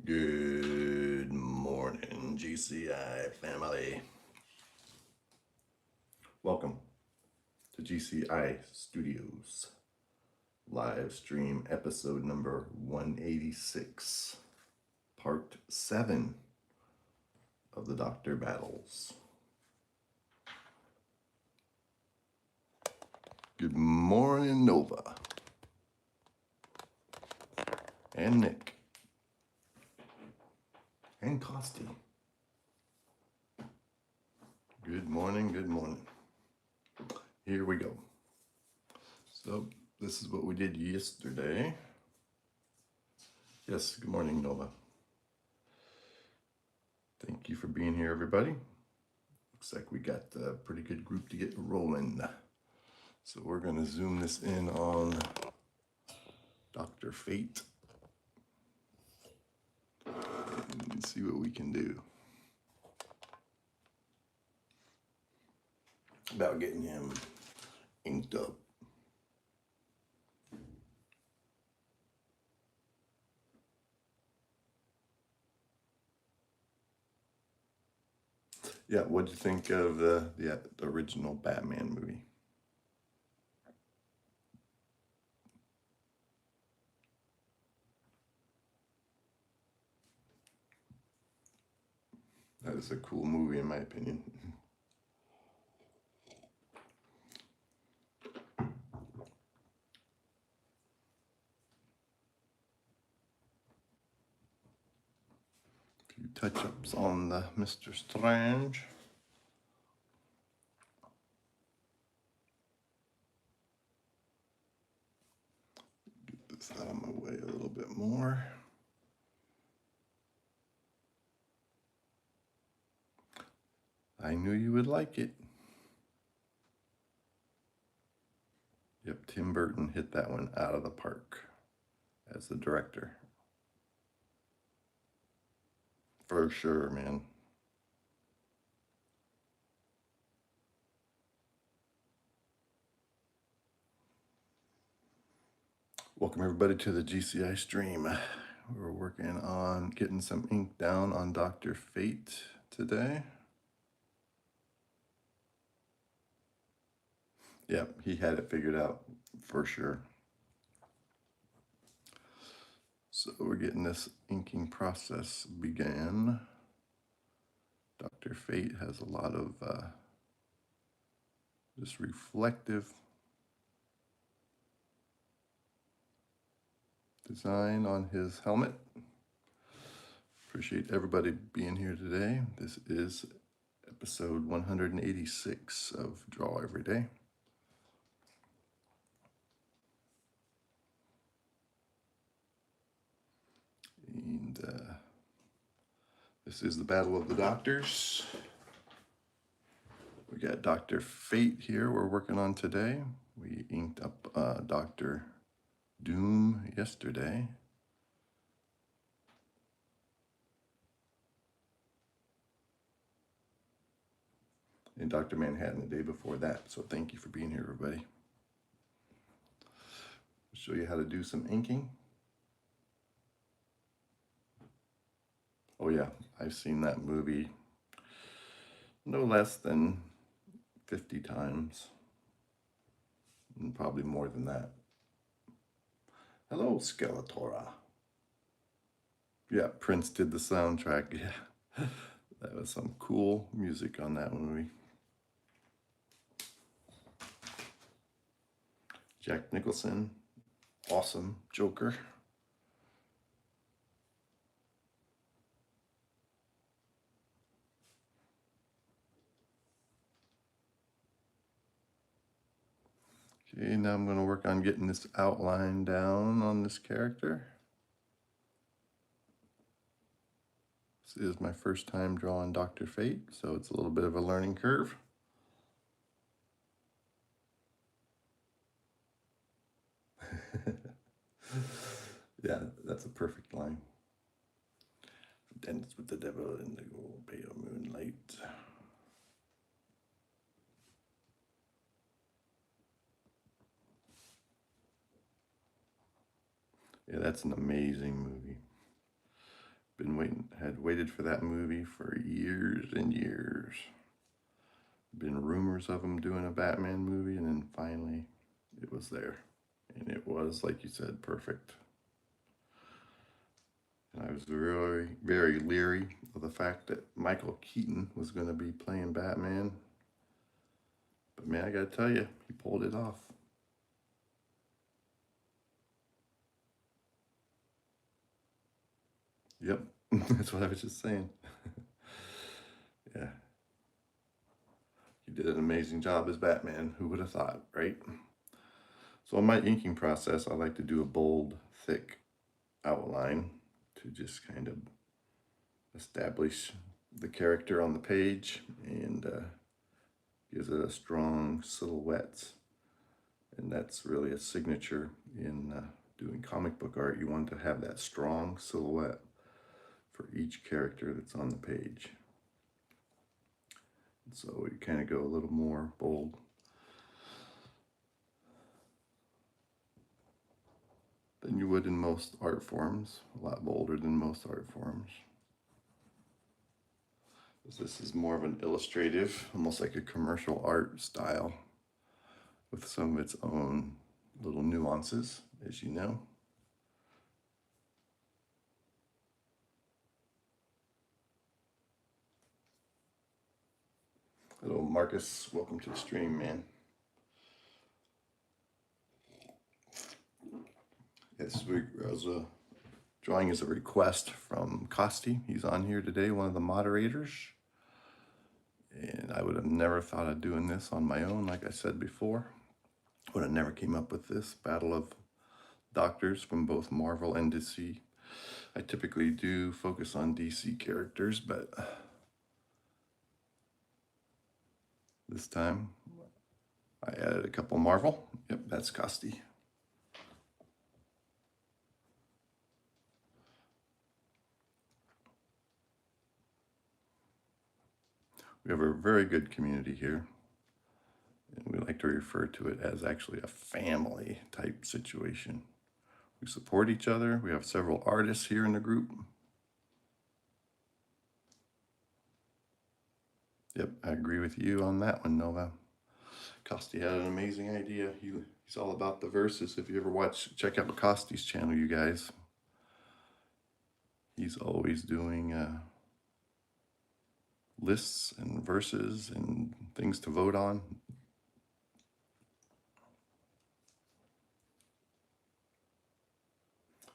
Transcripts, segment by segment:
Good morning, GCI family. Welcome to GCI Studios live stream episode number 186, part 7 of the Doctor Battles. Good morning, Nova and Nick and Costi. Good morning, good morning. Here we go. So this is what we did yesterday. Yes, good morning, Nova. Thank you for being here, everybody. Looks like we got a pretty good group to get rolling. So we're going to zoom this in on Dr. Fate and see what we can do about getting him inked up. Yeah, what'd you think of the original Batman movie? That is a cool movie in my opinion. A few touch-ups on the Mr. Strange. Get this out of my way a little bit more. I knew you would like it. Yep, Tim Burton hit that one out of the park as the director. For sure, man. Welcome everybody to the GCI stream. We're working on getting some ink down on Dr. Fate today. Yep, he had it figured out for sure. So we're getting this inking process began. Dr. Fate has a lot of just reflective design on his helmet. Appreciate everybody being here today. This is episode 186 of Draw Every Day. And this is the Battle of the Doctors. We got Dr. Fate here we're working on today. We inked up Dr. Doom yesterday. And Dr. Manhattan the day before that. So thank you for being here, everybody. I'll show you how to do some inking. Oh yeah, I've seen that movie no less than 50 times. And probably more than that. Hello, Skeletora. Yeah, Prince did the soundtrack. Yeah, that was some cool music on that movie. Jack Nicholson, awesome Joker. Okay, now I'm going to work on getting this outline down on this character. This is my first time drawing Dr. Fate, so it's a little bit of a learning curve. Yeah, that's a perfect line. Dance with the devil in the pale moonlight. Yeah, that's an amazing movie. Had waited for that movie for years and years. Been rumors of him doing a Batman movie, and then finally it was there. And it was, like you said, perfect. And I was very, very leery of the fact that Michael Keaton was going to be playing Batman. But man, I gotta tell you, he pulled it off. Yep, that's what I was just saying. Yeah. He did an amazing job as Batman. Who would have thought, right? So in my inking process, I like to do a bold, thick outline to just kind of establish the character on the page and gives it a strong silhouette. And that's really a signature in doing comic book art. You want to have that strong silhouette for each character that's on the page. And so you kind of go a little more bold. Than you would in most art forms, a lot bolder than most art forms. This is more of an illustrative, almost like a commercial art style with some of its own little nuances, as you know. Hello, Marcus. Welcome to the stream, man. Yes, drawing is a request from Costi. He's on here today, one of the moderators. And I would have never thought of doing this on my own, like I said before. Would have never came up with this battle of doctors from both Marvel and DC. I typically do focus on DC characters, but this time I added a couple Marvel. Yep, that's Costi. We have a very good community here, and we like to refer to it as actually a family type situation. We support each other. We have several artists here in the group. Yep, I agree with you on that one, Nova. Costi had an amazing idea. He's all about the verses. If you ever check out Costi's channel, you guys. He's always doing lists and verses and things to vote on.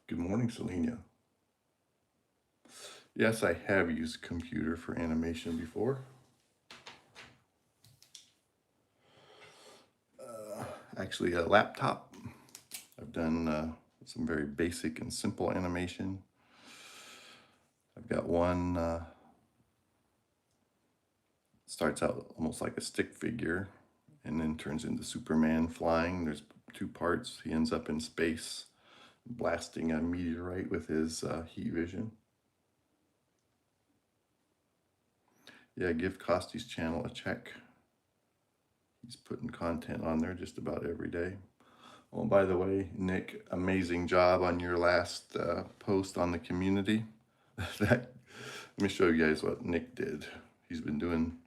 Good morning, Selenia. Yes, I have used computer for animation before. Actually, a laptop. I've done some very basic and simple animation. I've got one starts out almost like a stick figure and then turns into Superman flying. There's two parts. He ends up in space blasting a meteorite with his heat vision. Yeah, give Costi's channel a check. He's putting content on there just about every day. Oh, by the way, Nick, amazing job on your last post on the community. Let me show you guys what Nick did. He's been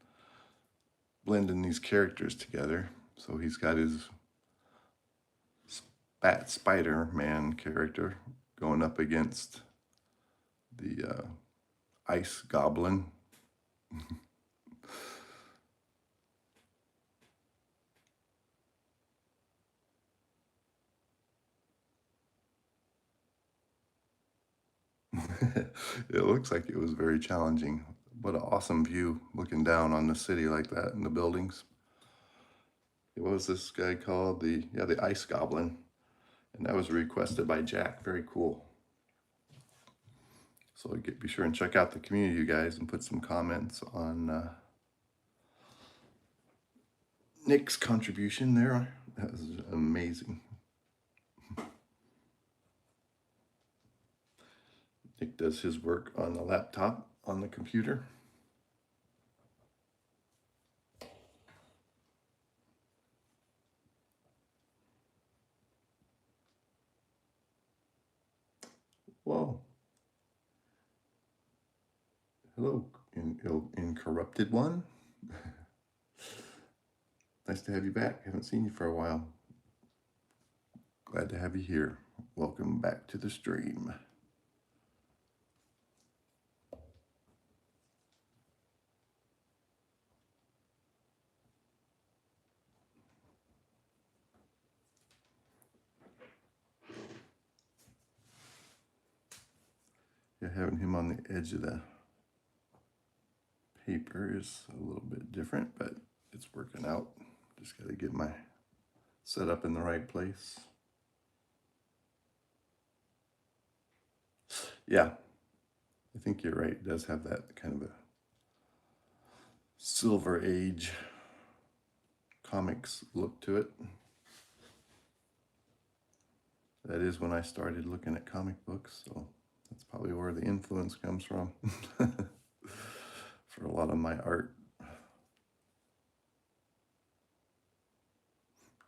blending these characters together. So he's got his Spider-Man character going up against the ice goblin. It looks like it was very challenging. What an awesome view looking down on the city like that and the buildings. What was this guy called? The ice goblin. And that was requested by Jack. Very cool. So be sure and check out the community, you guys, and put some comments on Nick's contribution there. That was amazing. Nick does his work on the laptop, on the computer. Whoa. Hello, Incorrupted One. Nice to have you back. Haven't seen you for a while. Glad to have you here. Welcome back to the stream. Yeah, having him on the edge of the paper is a little bit different, but it's working out. Just got to get my setup in the right place. Yeah, I think you're right. It does have that kind of a Silver Age comics look to it. That is when I started looking at comic books, so that's probably where the influence comes from for a lot of my art.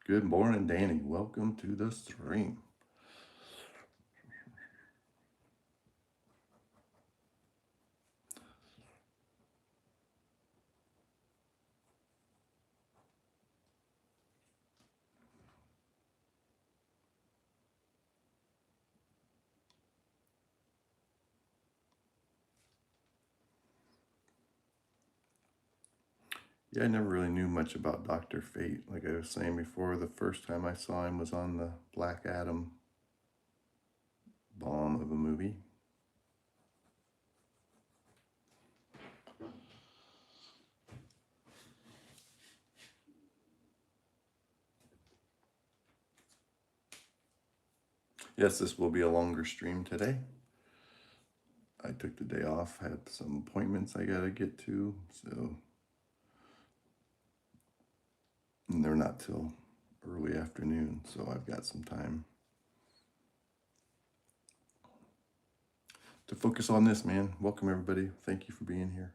Good morning, Danny. Welcome to the stream. Yeah, I never really knew much about Dr. Fate. Like I was saying before, the first time I saw him was on the Black Adam bomb of a movie. Yes, this will be a longer stream today. I took the day off, had some appointments I gotta get to, so, and they're not till early afternoon, so I've got some time to focus on this, man. Welcome, everybody. Thank you for being here.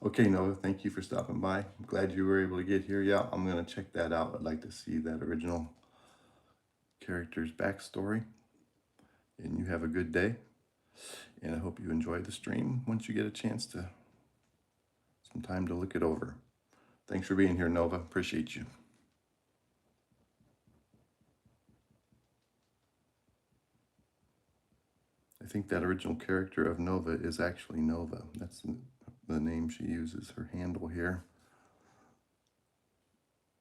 Okay, Noah, thank you for stopping by. I'm glad you were able to get here. Yeah, I'm going to check that out. I'd like to see that original character's backstory. And you have a good day. And I hope you enjoy the stream once you get a chance to, some time to look it over. Thanks for being here, Nova. Appreciate you. I think that original character of Nova is actually Nova. That's the name she uses, her handle here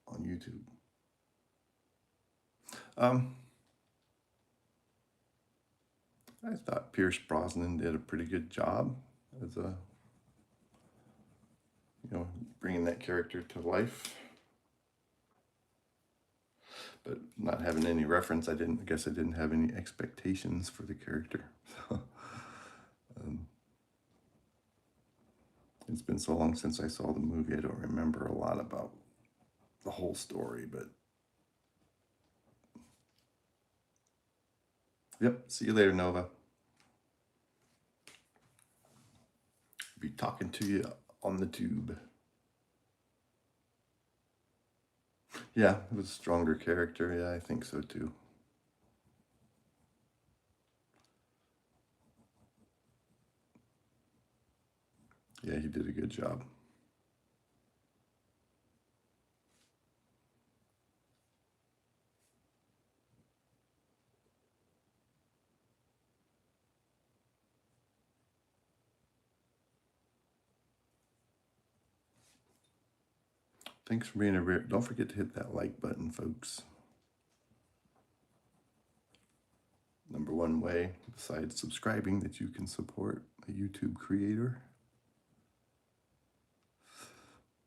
on YouTube. I thought Pierce Brosnan did a pretty good job as a, bringing that character to life. But not having any reference, I guess I didn't have any expectations for the character. So, it's been so long since I saw the movie, I don't remember a lot about the whole story, but yep, see you later, Nova. Be talking to you on the tube. Yeah, it was a stronger character. Yeah, I think so too. Yeah, he did a good job. Thanks for being here. Don't forget to hit that like button, folks. Number one way, besides subscribing, that you can support a YouTube creator.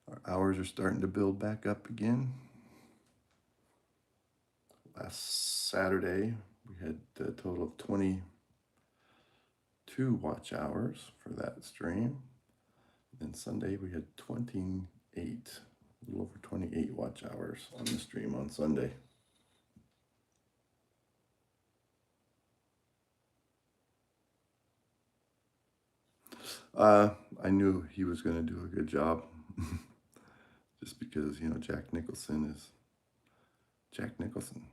Our hours are starting to build back up again. Last Saturday, we had a total of 22 watch hours for that stream. Sunday we had 28, a little over 28 watch hours on the stream on Sunday. I knew he was going to do a good job, just because, you know, Jack Nicholson is Jack Nicholson.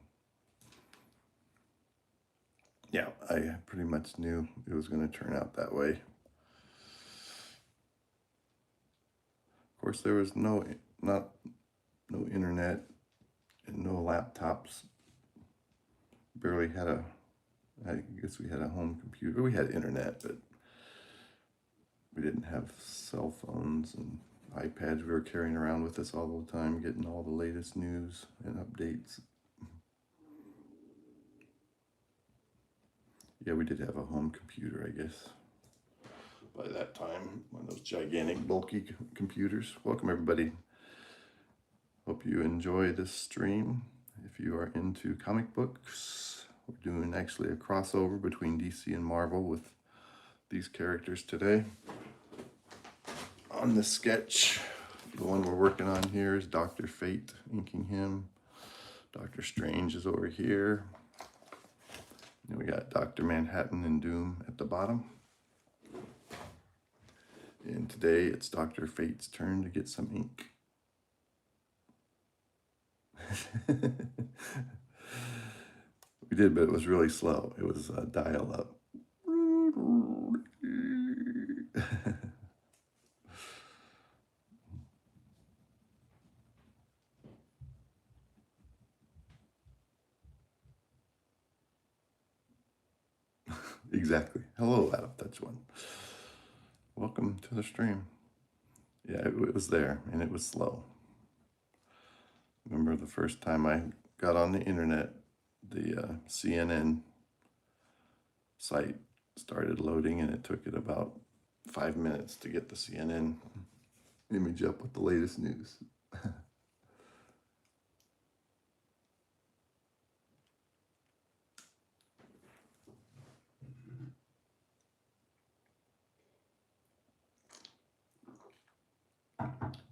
Yeah, I pretty much knew it was going to turn out that way. Of course, there was no internet and no laptops. Barely had I guess we had a home computer. We had internet, but we didn't have cell phones and iPads we were carrying around with us all the time, getting all the latest news and updates. Yeah, we did have a home computer, I guess, by that time. One of those gigantic, bulky computers. Welcome, everybody. Hope you enjoy this stream. If you are into comic books, we're doing actually a crossover between DC and Marvel with these characters today. On the sketch, the one we're working on here is Dr. Fate, inking him. Dr. Strange is over here. And we got Dr. Manhattan and Doom at the bottom. And today it's Dr. Fate's turn to get some ink. We did, but it was really slow. It was dial up. Exactly. Hello, Out of Touch One. Welcome to the stream. Yeah, it was there, and it was slow. Remember the first time I got on the internet, the CNN site started loading, and it took it about 5 minutes to get the CNN image up with the latest news.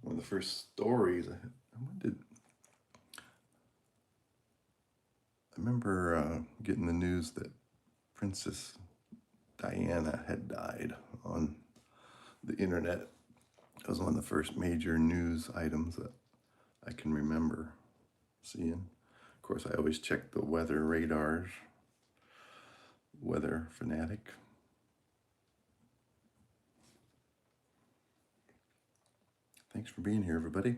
One of the first stories I remember getting the news that Princess Diana had died on the internet. It was one of the first major news items that I can remember seeing. Of course, I always check the weather radars, Weather Fanatic. Thanks for being here, everybody.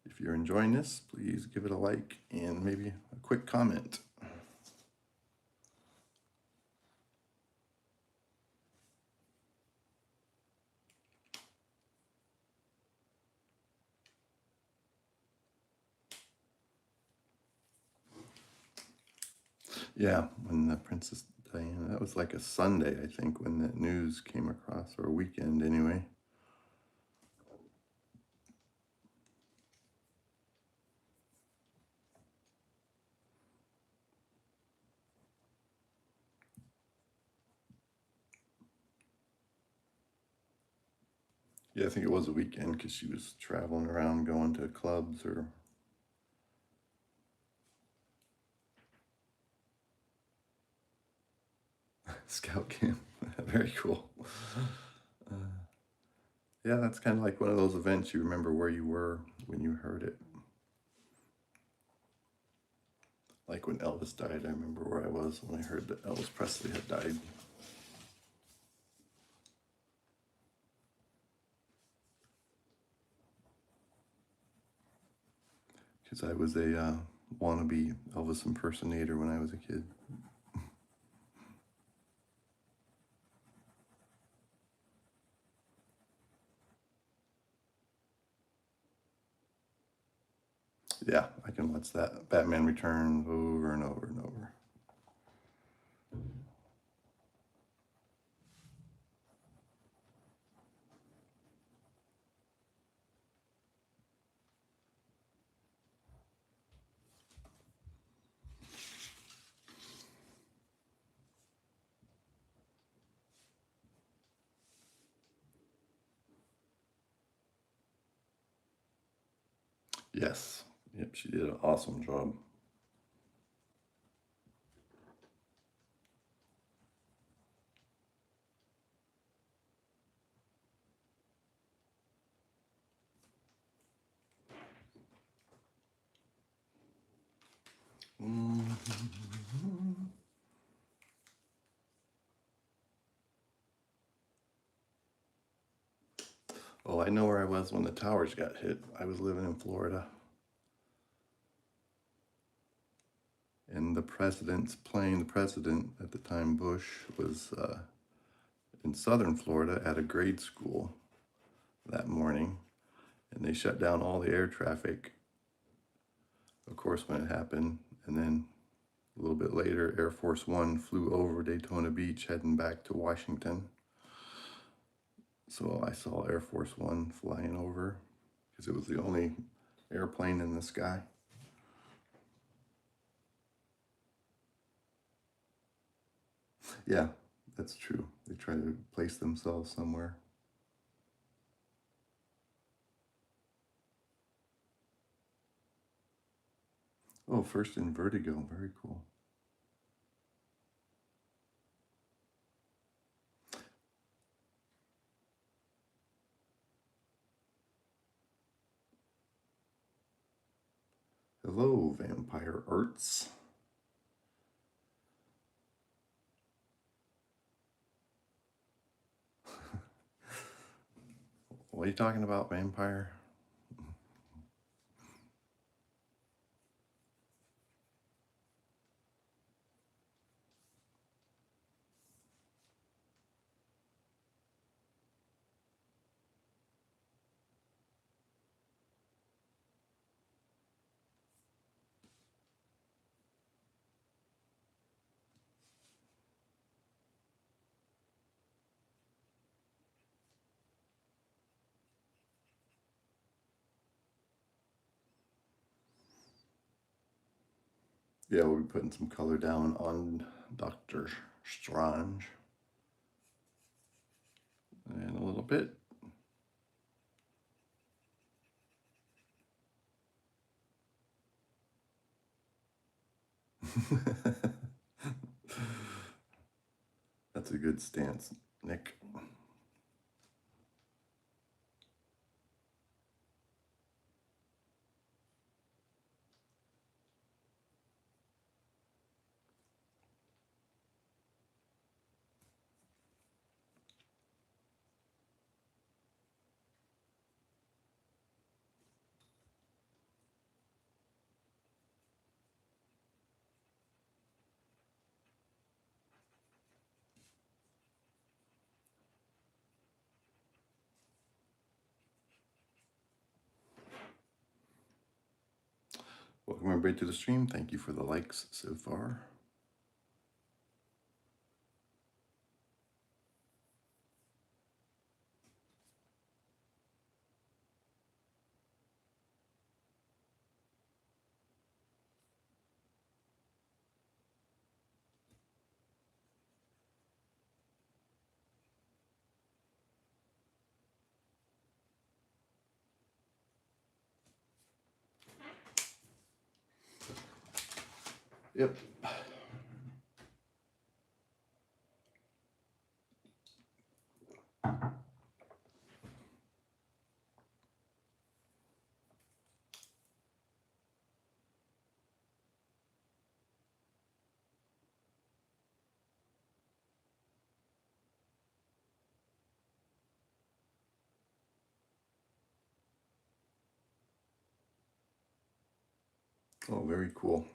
If you're enjoying this, please give it a like and maybe a quick comment. Yeah, when the Princess Diana, that was like a Sunday, I think, when that news came across, or a weekend anyway. Yeah, I think it was a weekend because she was traveling around going to clubs or scout camp. Very cool. Yeah, that's kind of like one of those events you remember where you were when you heard it. Like when Elvis died, I remember where I was when I heard that Elvis Presley had died. Because I was a wannabe Elvis impersonator when I was a kid. Yeah, I can watch that Batman Returns over and over and over. Yes. Yep, she did an awesome job. Oh, I know where I was when the towers got hit. I was living in Florida. And the president's plane, the president at the time, Bush, was in southern Florida at a grade school that morning. And they shut down all the air traffic, of course, when it happened. And then a little bit later, Air Force One flew over Daytona Beach heading back to Washington. So I saw Air Force One flying over because it was the only airplane in the sky. Yeah, that's true. They try to place themselves somewhere. Oh, first in Vertigo. Very cool. Hello, Vampire Arts. What are you talking about, Vampire? Yeah, we'll be putting some color down on Dr. Strange in a little bit. That's a good stance, Nick. Welcome everybody to the stream. Thank you for the likes so far. Yep. Oh, very cool.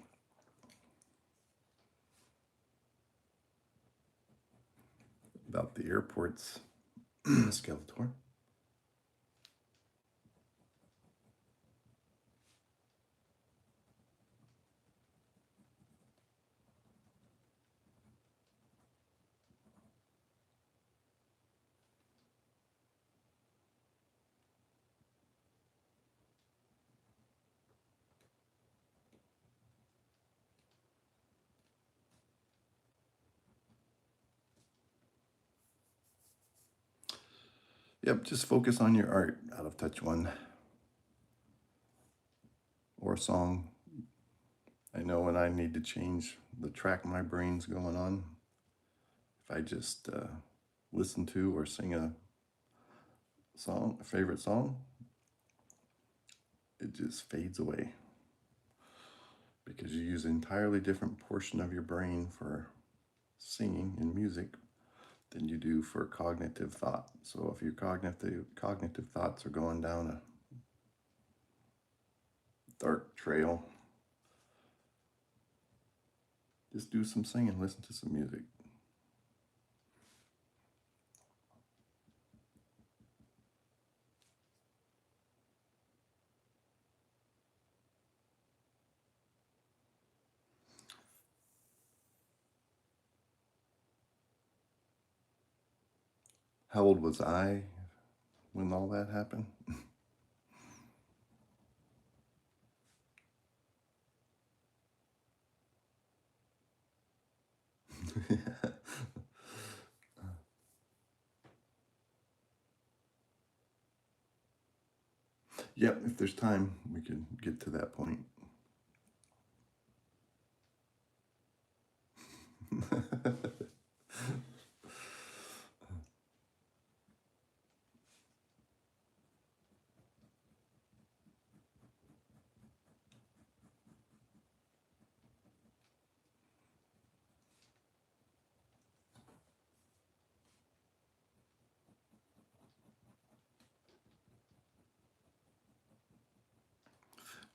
About the airports, Skeletor. Yep, just focus on your art, out of touch one. or a song. I know when I need to change the track my brain's going on. If I just listen to or sing a song, a favorite song, it just fades away because you use an entirely different portion of your brain for singing and music than you do for cognitive thought. So if your cognitive thoughts are going down a dark trail, just do some singing, listen to some music. How old was I when all that happened? Yep, if there's time, we can get to that point.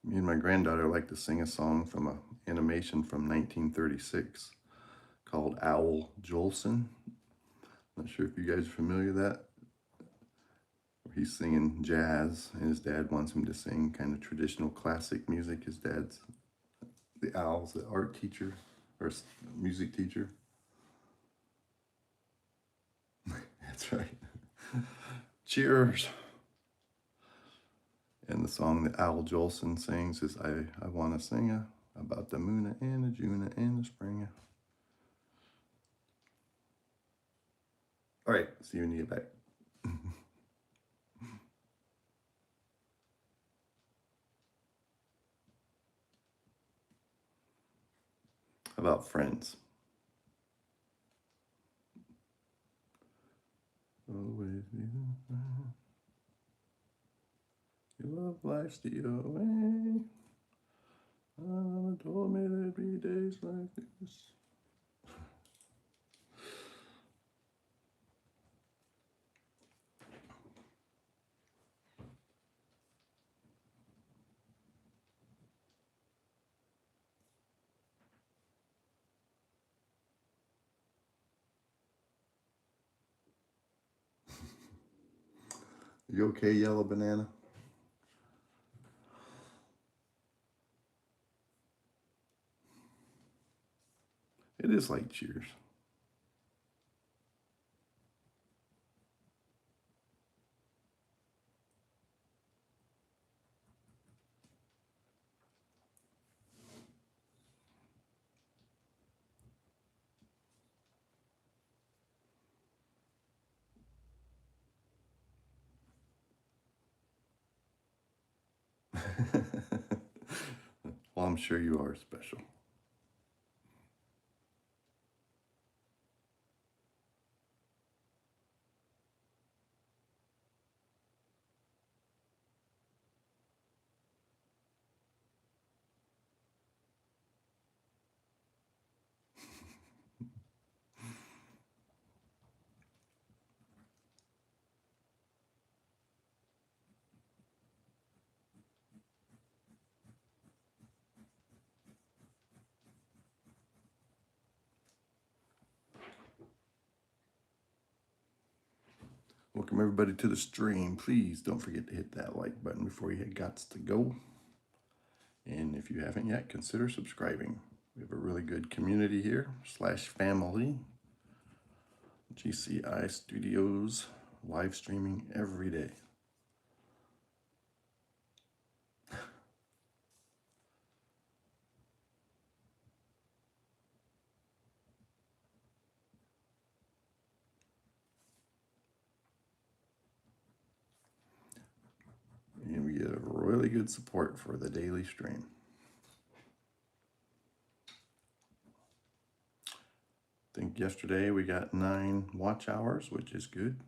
Me and my granddaughter like to sing a song from an animation from 1936 called Owl Jolson. Not sure if you guys are familiar with that. He's singing jazz, and his dad wants him to sing kind of traditional classic music. His dad's the owl's the art teacher or music teacher. That's right. Cheers. And the song that Al Jolson sings is I Want to Sing about the moon and the June and the spring. All right, see you when you get back. About friends. Always be your love life steal away. Mama told me there'd be days like this. You okay, yellow banana? It is like Cheers. Well, I'm sure you are special. Welcome everybody to the stream. Please don't forget to hit that like button before you got to go. And if you haven't yet, consider subscribing. We have a really good community here, /family. GCI Studios, live streaming every day. And we get a really good support for the daily stream. I think yesterday we got 9 watch hours, which is good.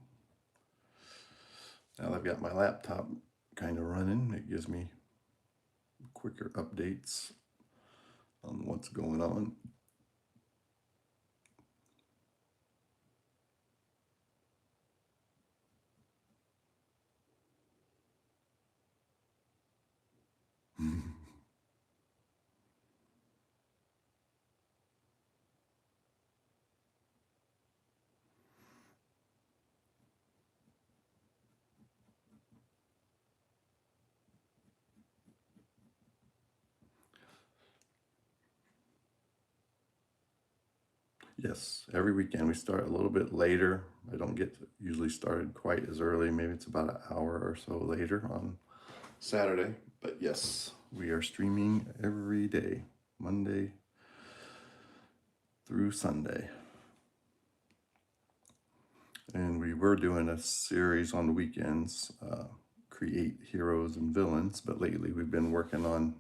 Now that I've got my laptop kind of running, it gives me quicker updates on what's going on. Yes, every weekend we start a little bit later. I don't get usually started quite as early. Maybe it's about an hour or so later on Saturday. But yes, we are streaming every day, Monday through Sunday. And we were doing a series on the weekends, create heroes and villains, but lately we've been working on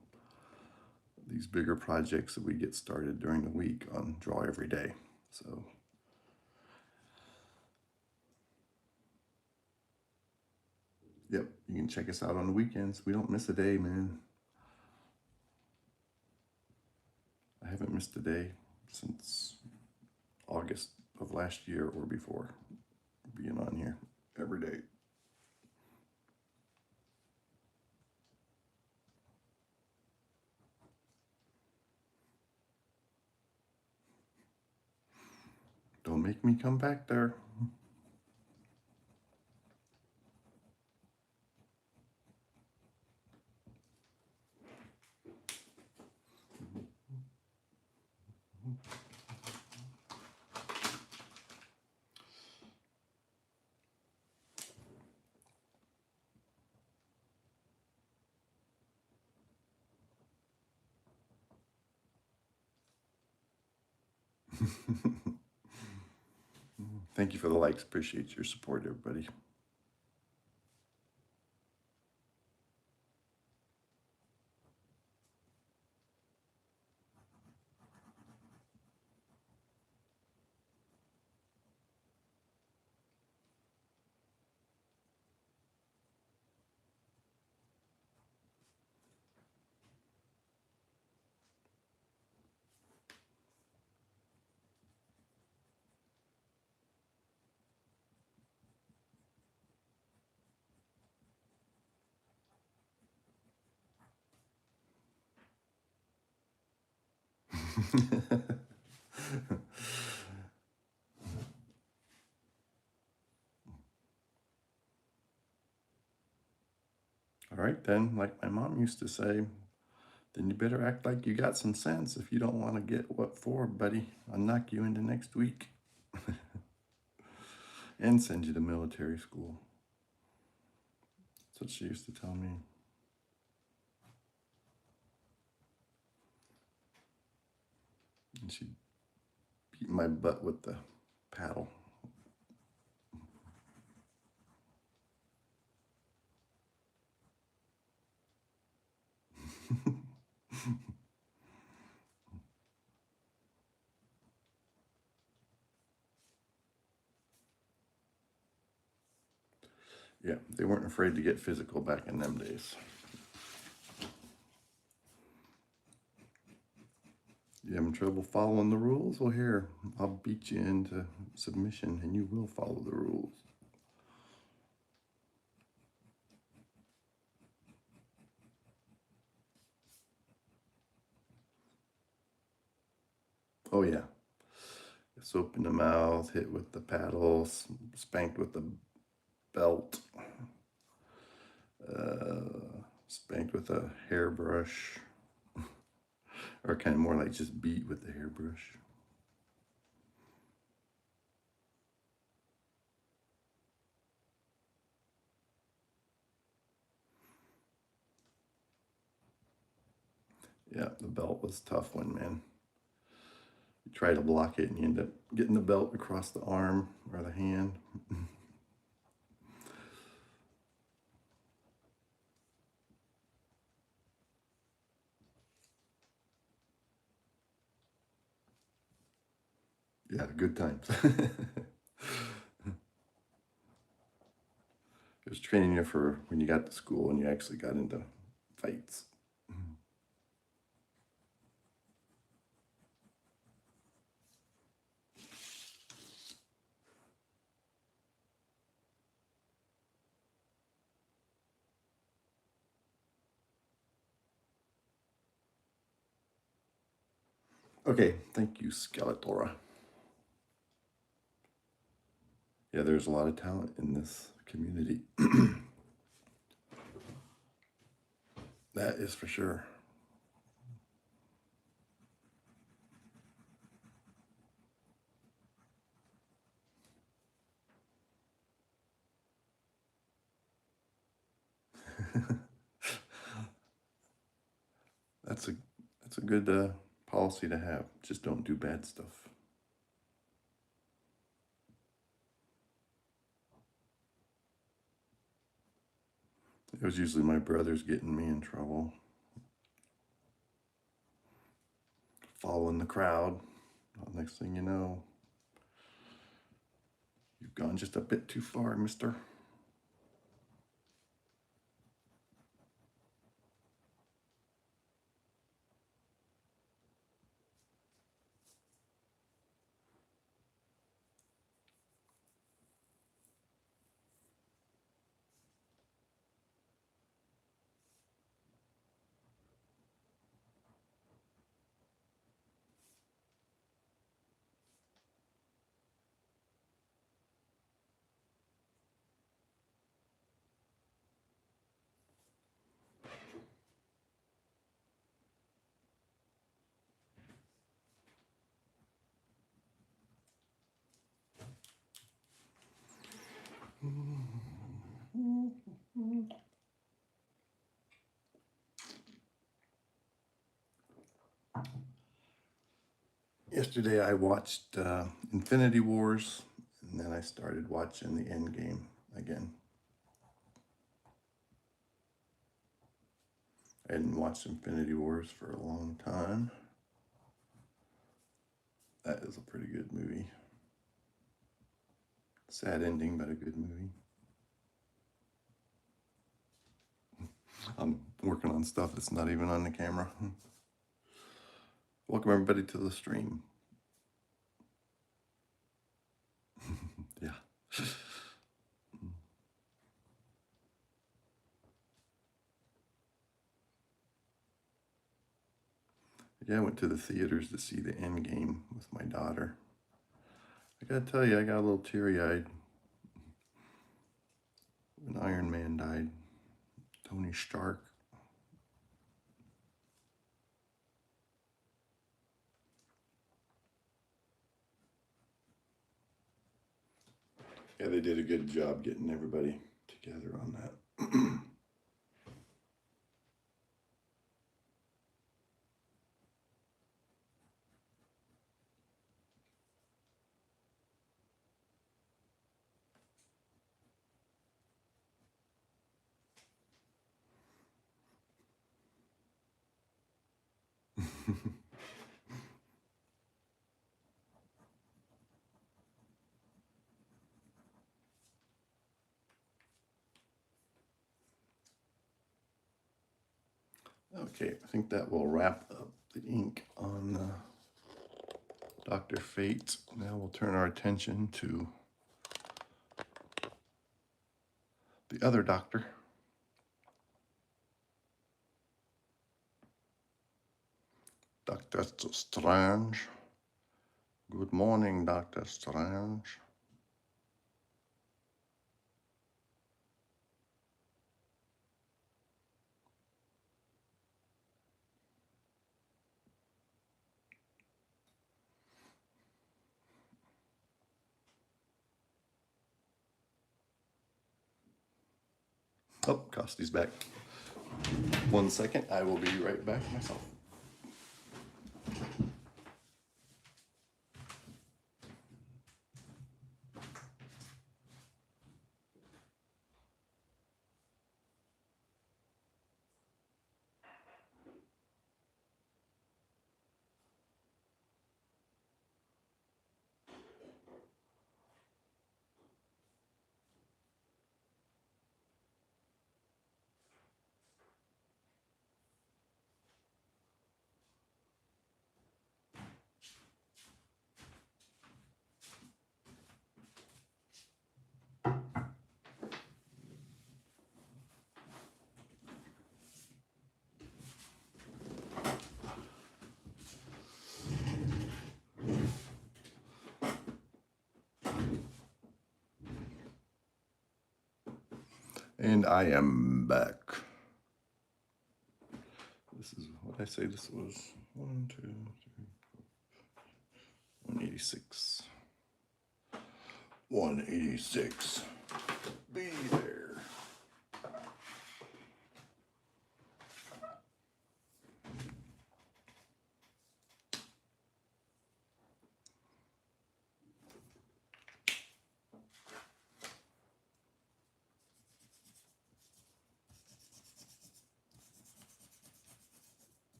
these bigger projects that we get started during the week on Draw Every Day. So yep, you can check us out on the weekends. We don't miss a day, man. I haven't missed a day since August of last year or before, being on here every day. Don't make me come back there. Thank you for the likes. Appreciate your support, everybody. All right, then, like my mom used to say, then you better act like you got some sense if you don't want to get what for, buddy. I'll knock you into next week and send you to military school. That's what she used to tell me. And she'd beat my butt with the paddle. Yeah, they weren't afraid to get physical back in them days. You having trouble following the rules? Well, here, I'll beat you into submission and you will follow the rules. Oh, yeah. Soap in the mouth, hit with the paddles, spanked with the belt, spanked with a hairbrush, or kind of more like just beat with the hairbrush. Yeah, the belt was a tough one, man. You try to block it and you end up getting the belt across the arm or the hand. Yeah, good times. It was training you for when you got to school and you actually got into fights. Okay, thank you, Skeletora. Yeah, there's a lot of talent in this community. That is for sure. That's a that's a good policy to have. Just don't do bad stuff. It was usually my brothers getting me in trouble. Following the crowd. Next thing you know, you've gone just a bit too far, mister. Yesterday I watched Infinity Wars, and then I started watching the End Game again. I hadn't watched Infinity Wars for a long time. That is a pretty good movie. Sad ending, but a good movie. I'm working on stuff that's not even on the camera. Welcome everybody to the stream. Yeah. Yeah, I went to the theaters to see the End Game with my daughter. I gotta tell you, I got a little teary-eyed when Iron Man died. Tony Stark. Yeah, they did a good job getting everybody together on that. Okay, I think that will wrap up the ink on Dr. Fate. Now we'll turn our attention to the other doctor. Dr. Strange. Good morning, Dr. Strange. Oh, Costy's back. 1 second, I will be right back myself. And I am back. This is what I say this was. 1, 2, 3, 186. 186. Be there.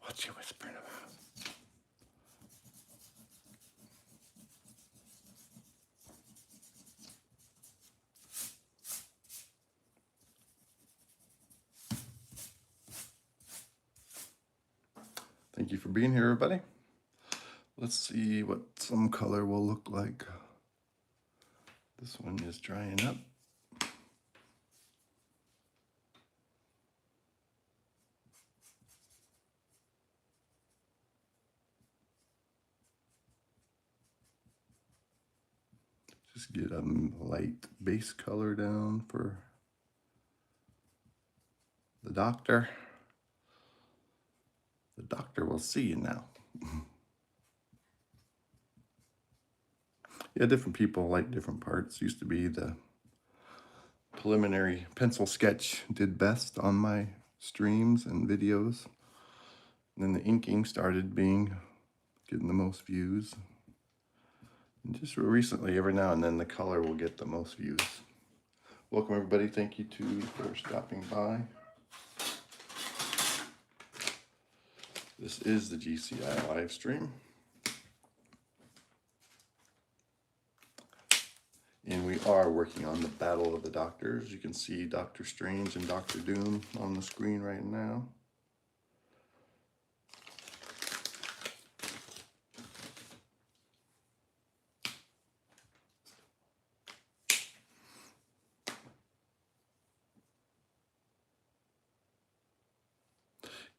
What you whispering about? Thank you for being here, everybody. Let's see what some color will look like. This one is drying up. Just get a light base color down for the doctor. The doctor will see you now. Yeah, different people like different parts. Used to be the preliminary pencil sketch did best on my streams and videos. And then the inking started getting the most views. And just recently, every now and then, the color will get the most views. Welcome, everybody. Thank you for stopping by. This is the GCI live stream. And we are working on the Battle of the Doctors. You can see Doctor Strange and Doctor Doom on the screen right now.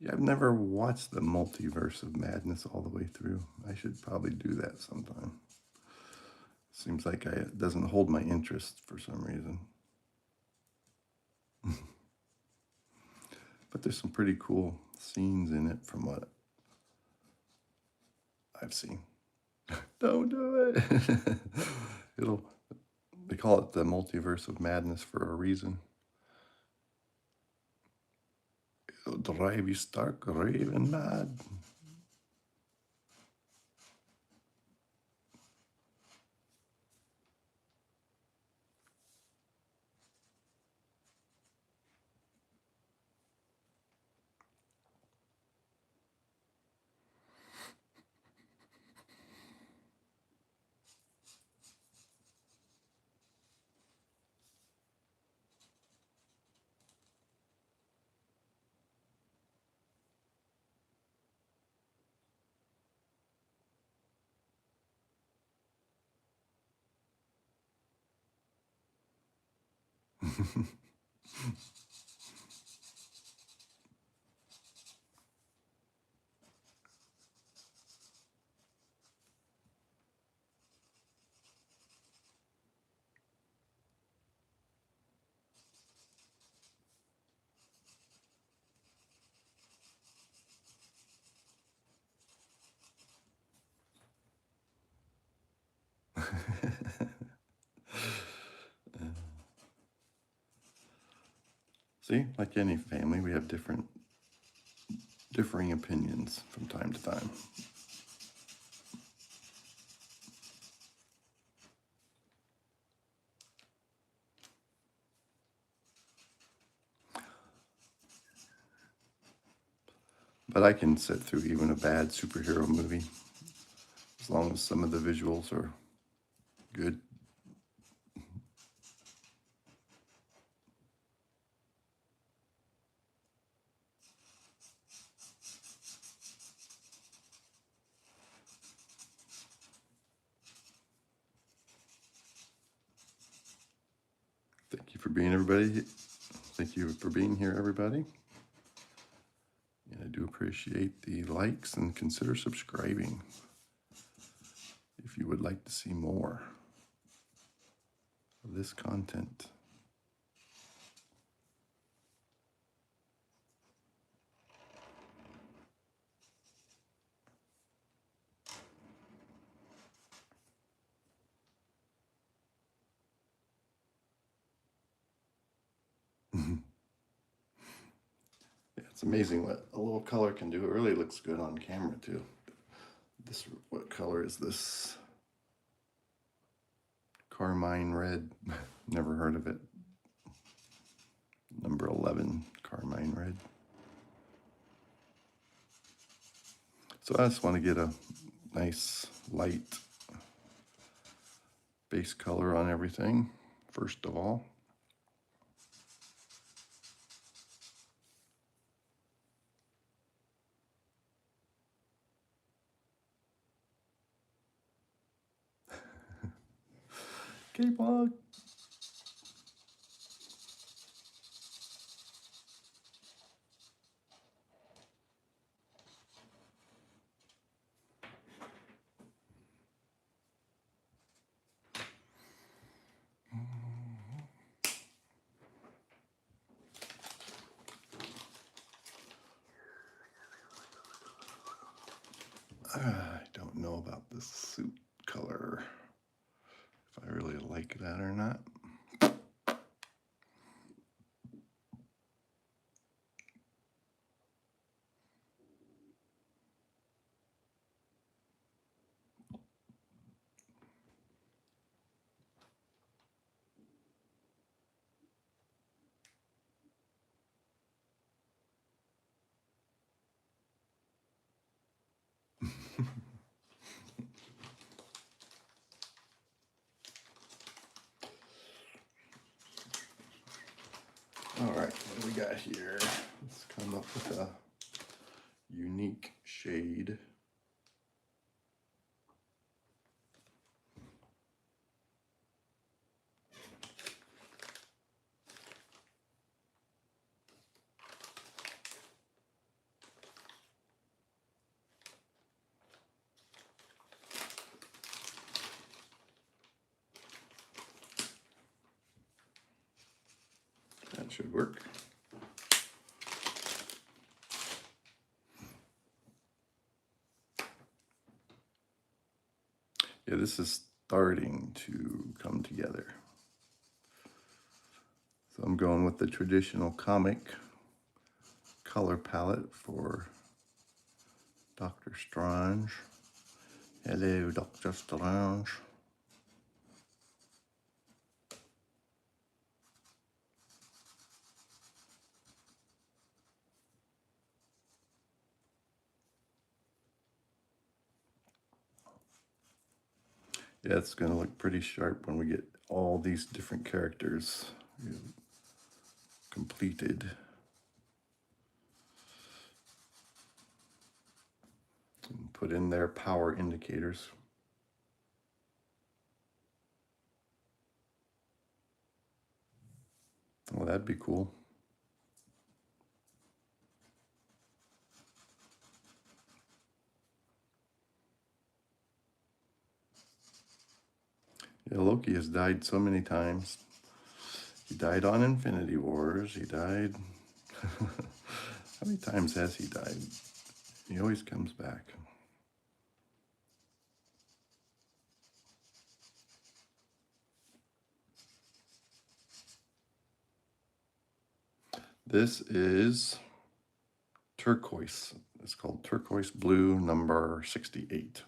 Yeah, I've never watched the Multiverse of Madness all the way through. I should probably do that sometime. Seems like it doesn't hold my interest for some reason. But there's some pretty cool scenes in it from what I've seen. Don't do it. They call it the Multiverse of Madness for a reason. It'll drive you stark raving mad. See, like any family, we have differing opinions from time to time. But I can sit through even a bad superhero movie as long as some of the visuals are good. Thank you for being here, everybody. do appreciate the likes, and consider subscribing if you would like to see more of this content. Yeah, it's amazing what a little color can do. It really looks good on camera too. This, what color is this? Carmine red. Never heard of it. Number 11, carmine red. So I just want to get a nice light base color on everything, first of all. K-Pog. I don't know about this suit color, if I really like that or not. All right, what do we got here? Let's come up with a unique shade. That should work. Yeah, this is starting to come together. So I'm going with the traditional comic color palette for Dr. Strange. Hello, Dr. Strange. Yeah, it's going to look pretty sharp when we get all these different characters completed. And put in their power indicators. Well, that'd be cool. Yeah, Loki has died so many times. He died on Infinity Wars. He died... How many times has he died? He always comes back. This is turquoise. It's called turquoise blue number 68.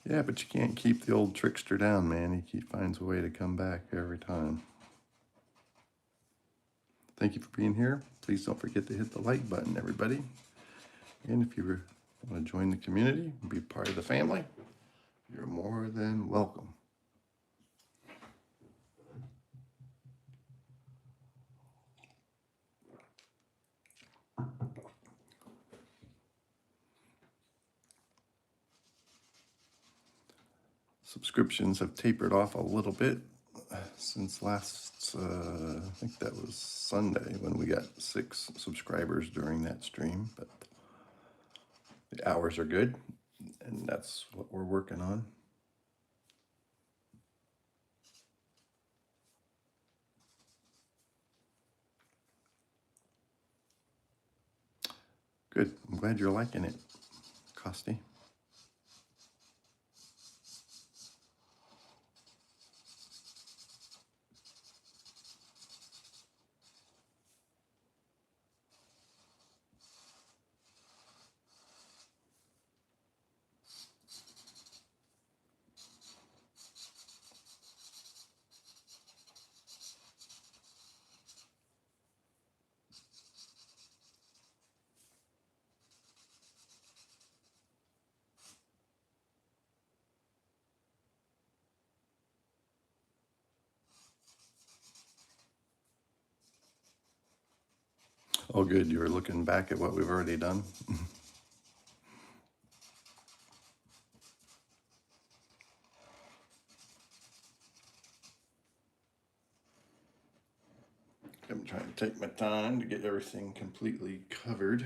Yeah, but you can't keep the old trickster down, man. He finds a way to come back every time. Thank you for being here. Please don't forget to hit the like button, everybody. And if you want to join the community and be part of the family, you're more than welcome. Subscriptions have tapered off a little bit since last, I think that was Sunday when we got 6 subscribers during that stream, but the hours are good, and that's what we're working on. Good. I'm glad you're liking it, Costi. Oh, good. You were looking back at what we've already done. I'm trying to take my time to get everything completely covered.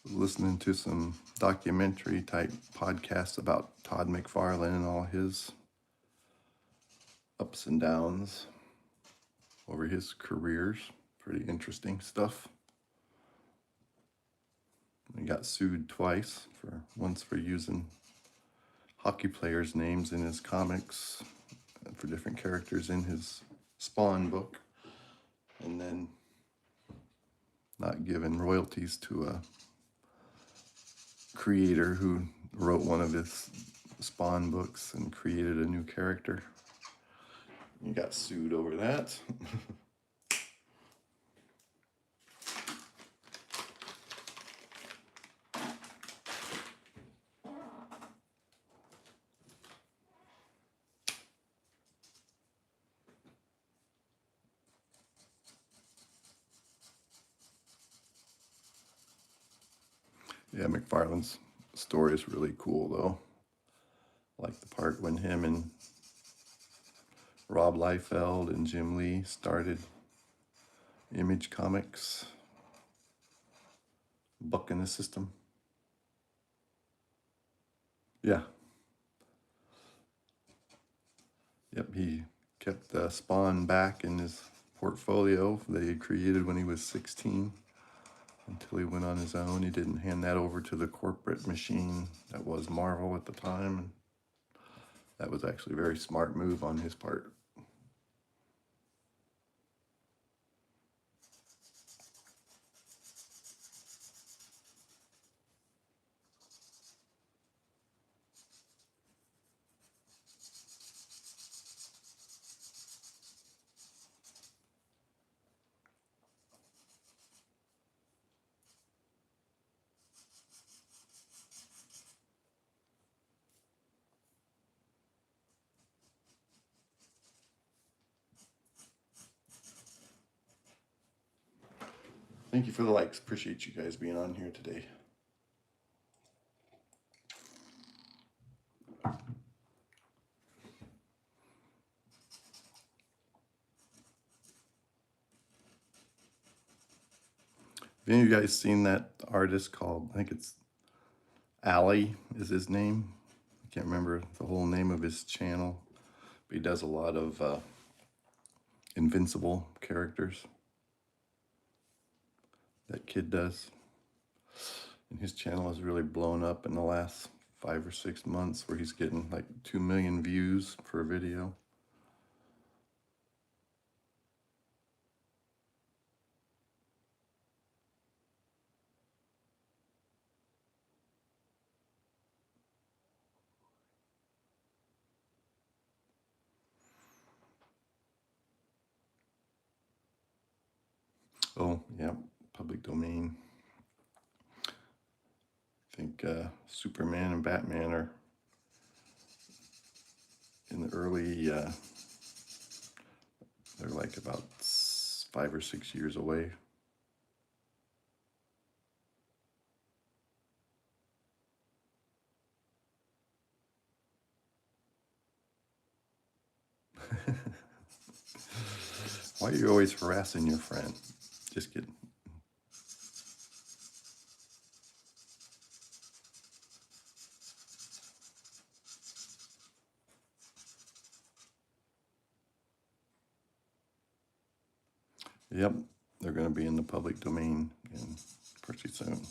Listening to some documentary type podcasts about Todd McFarlane and all his ups and downs over his careers. Pretty interesting stuff. He got sued twice, once for using hockey players' names in his comics for different characters in his Spawn book, and then not giving royalties to a creator who wrote one of his Spawn books and created a new character. He got sued over that. Yeah, McFarlane's story is really cool, though. I like the part when him and Rob Liefeld and Jim Lee started Image Comics, bucking the system. Yeah. Yep, he kept the Spawn back in his portfolio that he had created when he was 16 until he went on his own. He didn't hand that over to the corporate machine that was Marvel at the time. And that was actually a very smart move on his part. Thank you for the likes. Appreciate you guys being on here today. Have any of you guys seen that artist called, I think it's Ali is his name. I can't remember the whole name of his channel, but he does a lot of Invincible characters. That kid does. And his channel has really blown up in the last 5 or 6 months, where he's getting like 2 million views for a video. Oh, yeah, public domain. I think Superman and Batman are in the early, they're like about 5 or 6 years away. Why are you always harassing your friend? Just kidding. Yep, they're going to be in the public domain pretty soon.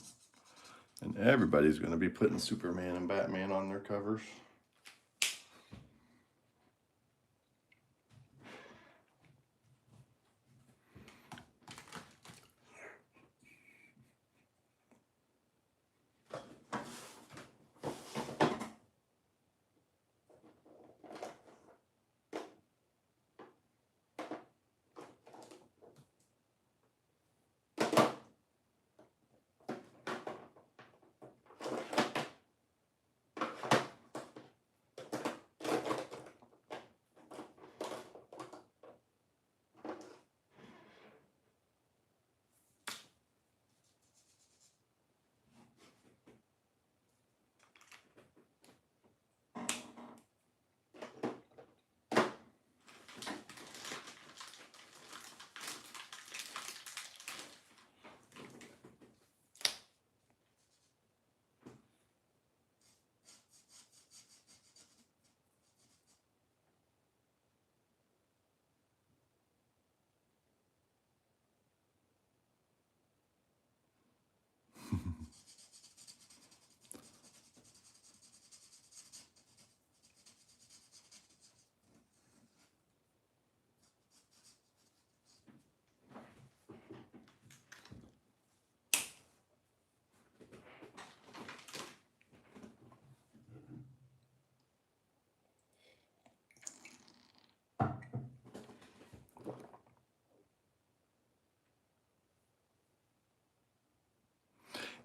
And everybody's going to be putting Superman and Batman on their covers.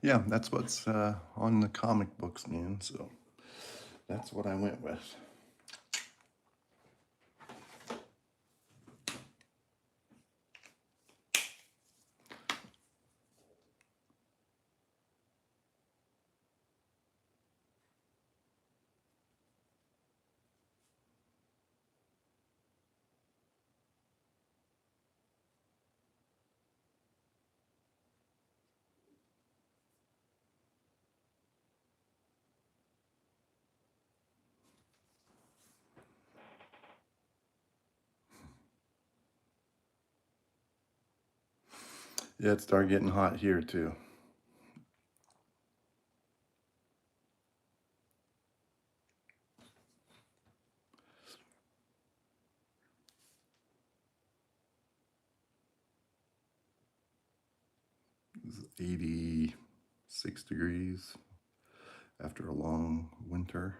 Yeah, that's what's on the comic books, man. So that's what I went with. Yeah, it started getting hot here too. It's 86 degrees after a long winter.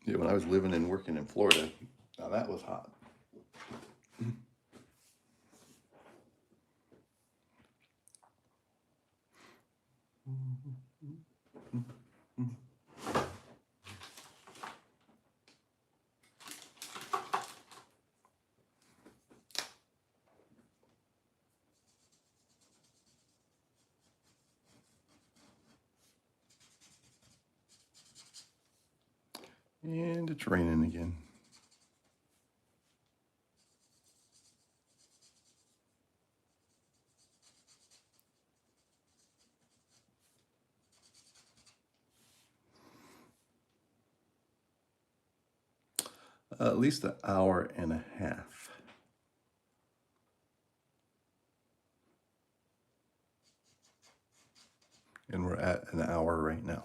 Yeah, when I was living and working in Florida, now that was hot. And it's raining again. At least an hour and a half. And we're at an hour right now.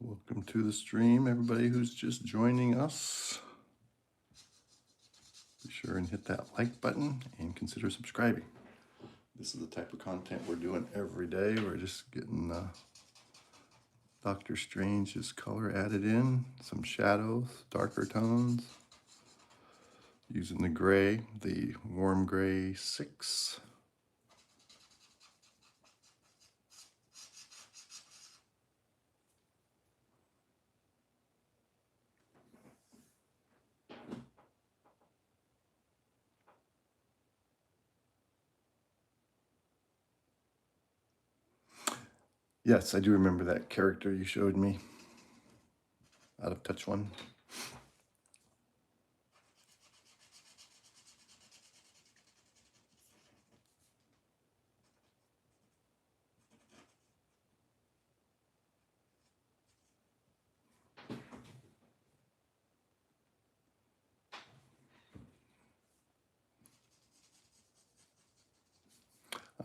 Welcome to the stream, everybody who's just joining us. Be sure and hit that like button and consider subscribing. This is the type of content we're doing every day. We're just getting Doctor Strange's color added in, some shadows, darker tones, using the gray, the warm gray 6. Yes, I do remember that character you showed me. Out of touch one.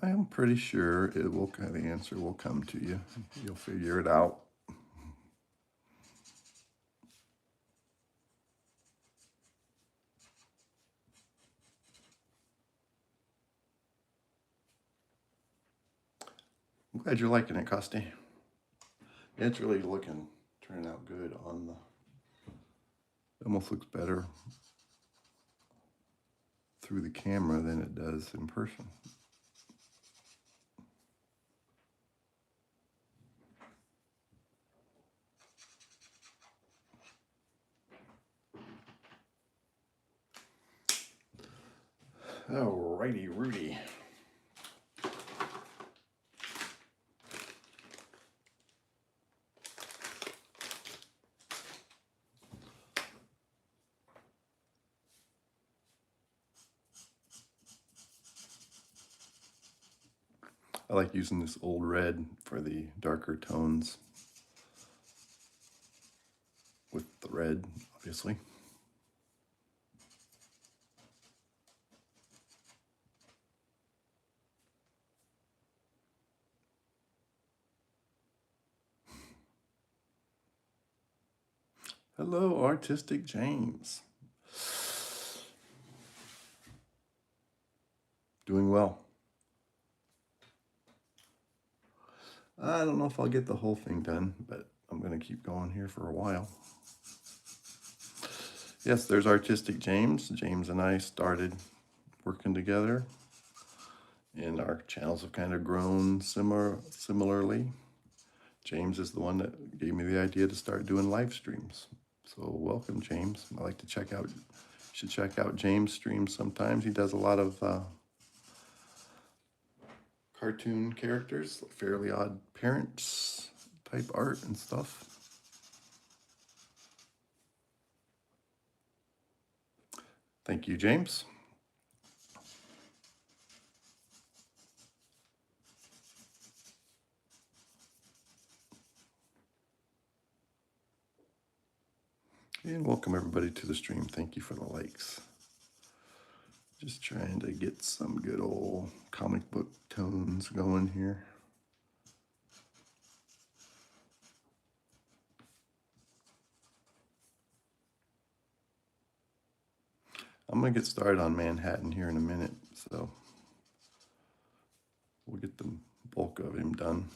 I am pretty sure the answer will come to you. You'll figure it out. I'm glad you're liking it, Costi. It's really turning out good on the, it almost looks better through the camera than it does in person. Alrighty, Rudy. I like using this old red for the darker tones with the red, obviously. Hello, Artistic James. Doing well. I don't know if I'll get the whole thing done, but I'm going to keep going here for a while. Yes, there's Artistic James. James and I started working together, and our channels have kind of grown similarly. James is the one that gave me the idea to start doing live streams. So welcome, James. I like to you should check out James' streams sometimes. He does a lot of cartoon characters, Fairly Odd Parents type art and stuff. Thank you, James. And welcome everybody to the stream. Thank you for the likes. Just trying to get some good old comic book tones going here. I'm going to get started on Manhattan here in a minute, so we'll get the bulk of him done.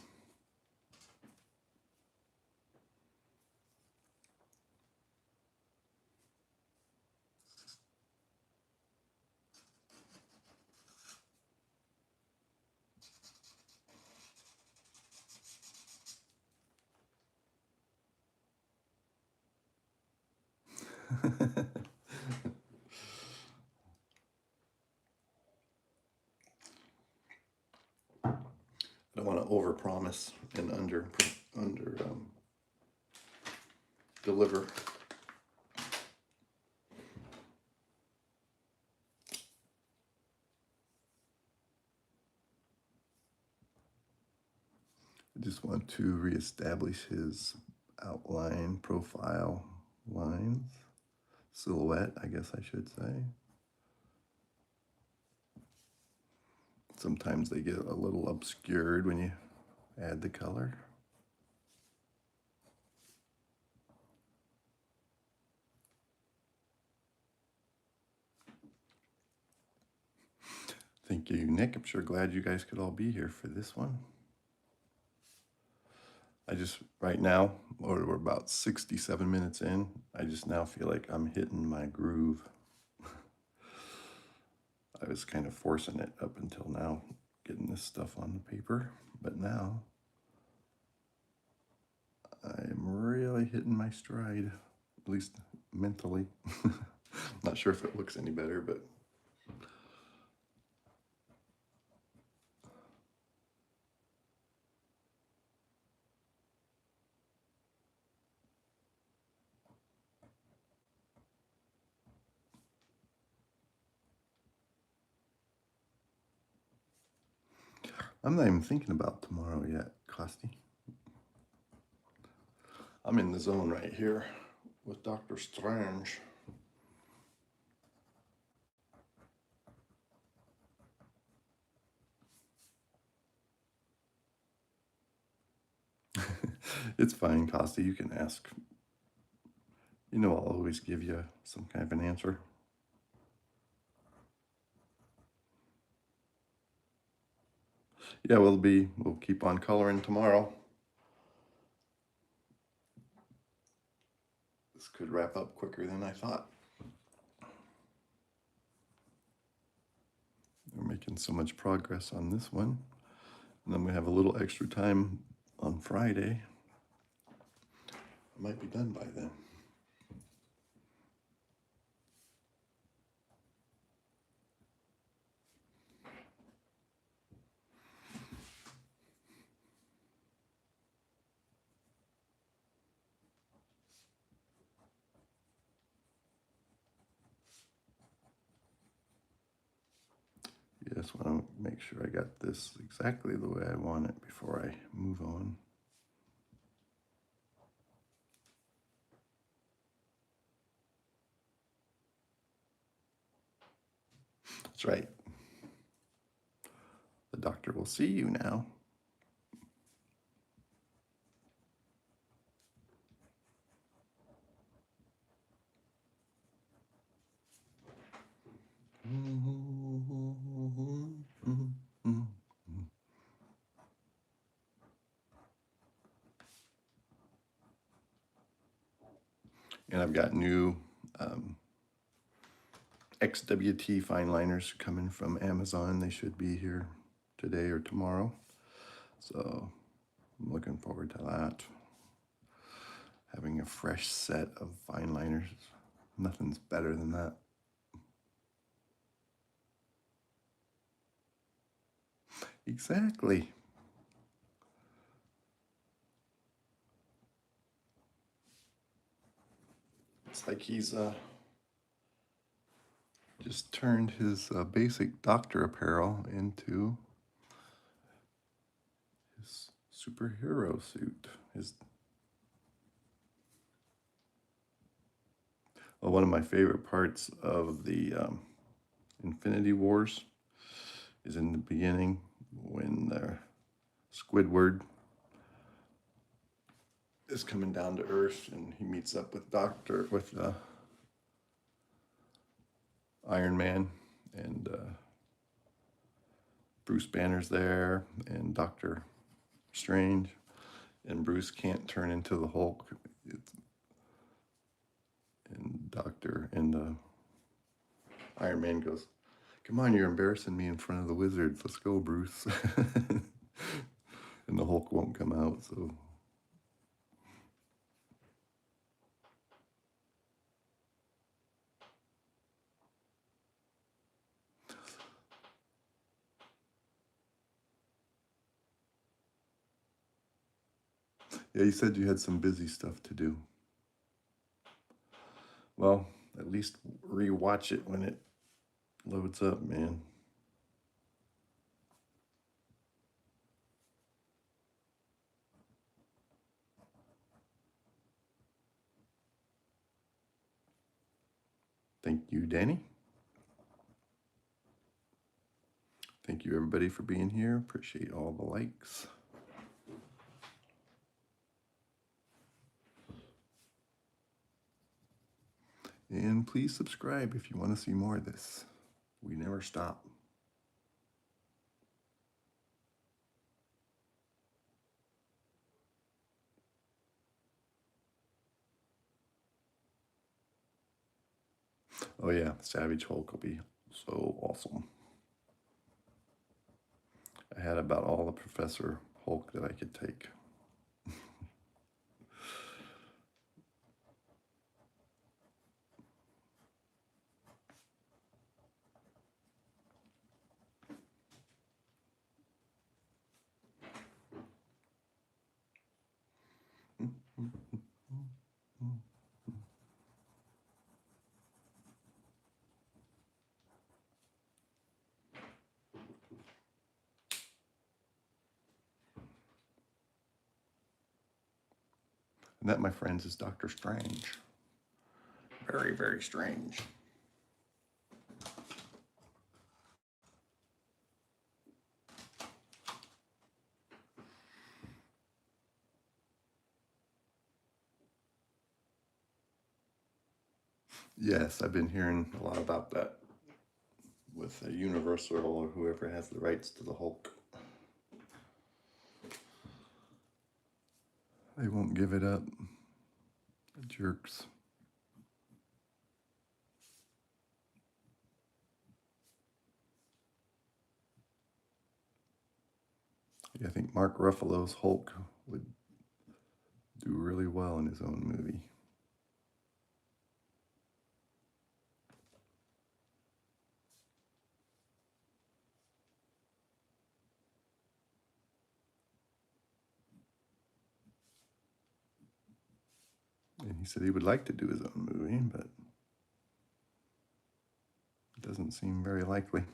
I don't want to overpromise and under deliver. I just want to reestablish his outline profile lines, silhouette, I guess I should say. Sometimes they get a little obscured when you add the color. Thank you, Nick. I'm sure glad you guys could all be here for this one. I just, right now, or we're about 67 minutes in, I just now feel like I'm hitting my groove. I was kind of forcing it up until now, getting this stuff on the paper, but now I'm really hitting my stride, at least mentally. Not sure if it looks any better, but I'm not even thinking about tomorrow yet, Costi. I'm in the zone right here with Dr. Strange. It's fine, Costi. You can ask. You know I'll always give you some kind of an answer. Yeah, we'll keep on coloring tomorrow. This could wrap up quicker than I thought. We're making so much progress on this one. And then we have a little extra time on Friday. I might be done by then. You just want to make sure I got this exactly the way I want it before I move on. That's right. The doctor will see you now. And I've got new XWT fine liners coming from Amazon. They should be here today or tomorrow. So I'm looking forward to that. Having a fresh set of fine liners. Nothing's better than that. Exactly. It's like he's just turned his basic doctor apparel into his superhero suit. One of my favorite parts of the Infinity Wars is in the beginning when Squidward is coming down to Earth and he meets up with Iron Man, and Bruce Banner's there, and Doctor Strange, and Bruce can't turn into the Hulk. And Iron Man goes, "Come on, you're embarrassing me in front of the wizards. Let's go, Bruce." And the Hulk won't come out, so. Yeah, you said you had some busy stuff to do. Well, at least rewatch it when it loads up, man. Thank you, Danny. Thank you, everybody, for being here. Appreciate all the likes. And please subscribe if you want to see more of this. We never stop. Oh yeah, Savage Hulk will be so awesome. I had about all the Professor Hulk that I could take. And that, my friends, is Doctor Strange. Very, very strange. Yes, I've been hearing a lot about that with Universal or whoever has the rights to the Hulk. They won't give it up. The jerks. Yeah, I think Mark Ruffalo's Hulk would do really well in his own movie. And he said he would like to do his own movie, but it doesn't seem very likely.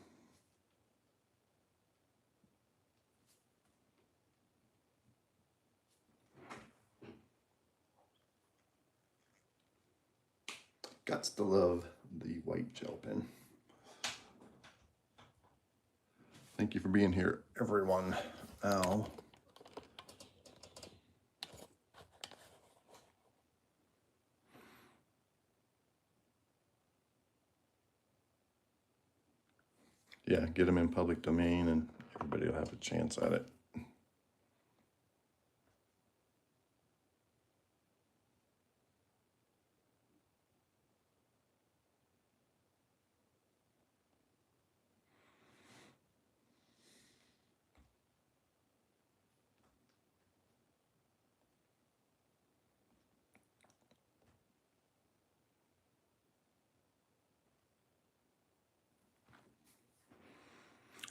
Gots to love the white gel pen. Thank you for being here, everyone. Al. Yeah, get them in public domain and everybody will have a chance at it.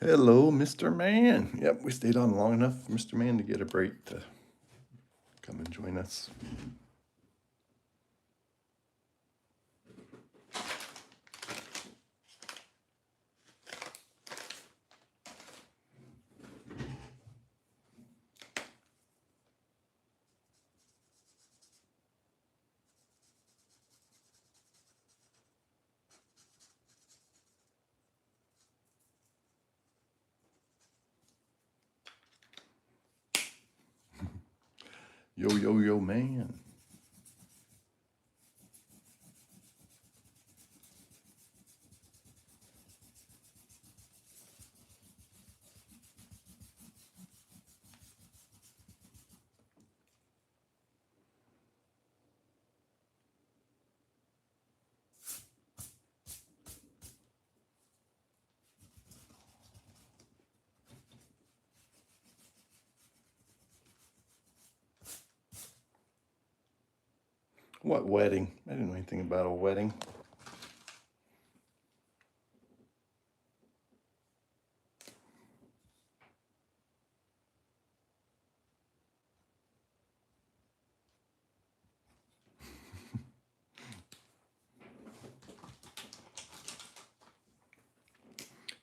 Hello, Mr. Man. Yep, we stayed on long enough for Mr. Man to get a break to come and join us. Yo, yo, yo, man. What wedding? I didn't know anything about a wedding.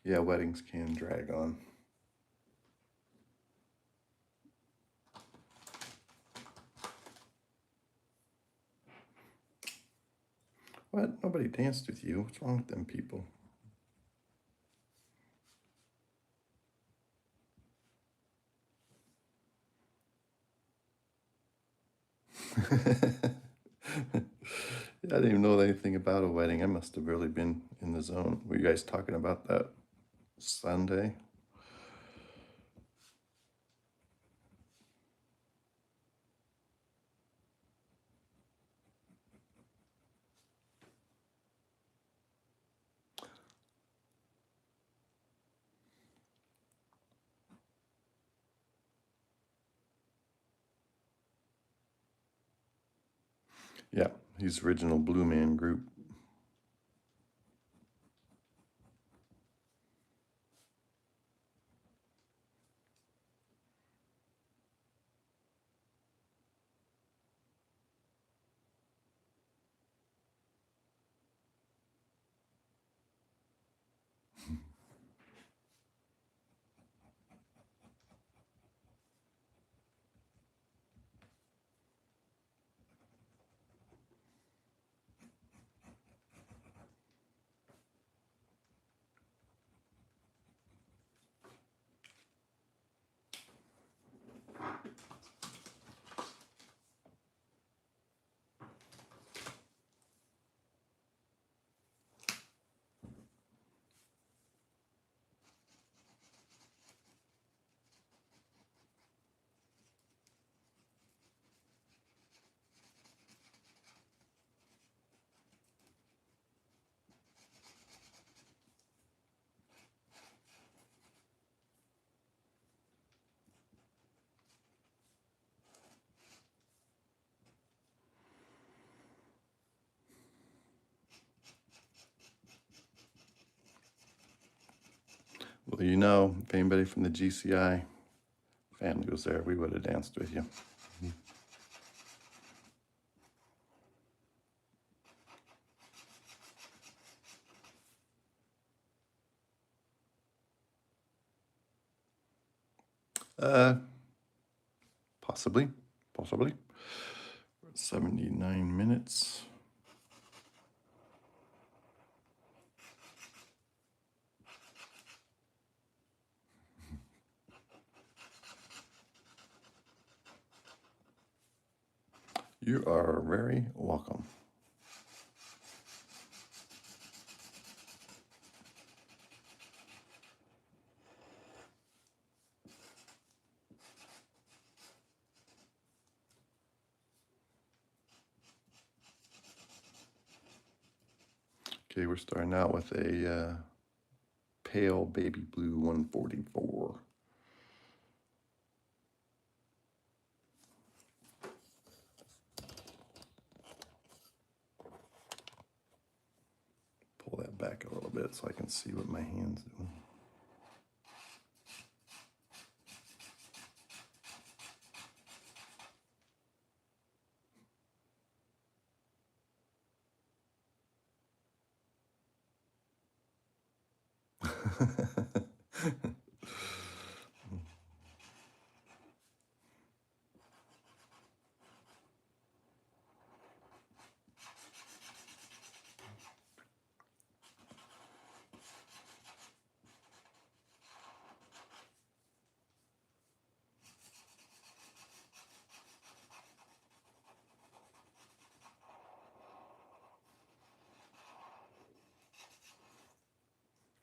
Yeah, weddings can drag on. What? Nobody danced with you. What's wrong with them people? Yeah, I didn't even know anything about a wedding. I must have really been in the zone. Were you guys talking about that Sunday? Yeah, he's original Blue Man Group. Well, you know, if anybody from the GCI family was there, we would have danced with you. Uh, possibly. 79 minutes. You are very welcome. Okay, we're starting out with a pale baby blue 144. Pull that back a little bit so I can see what my hand's doing.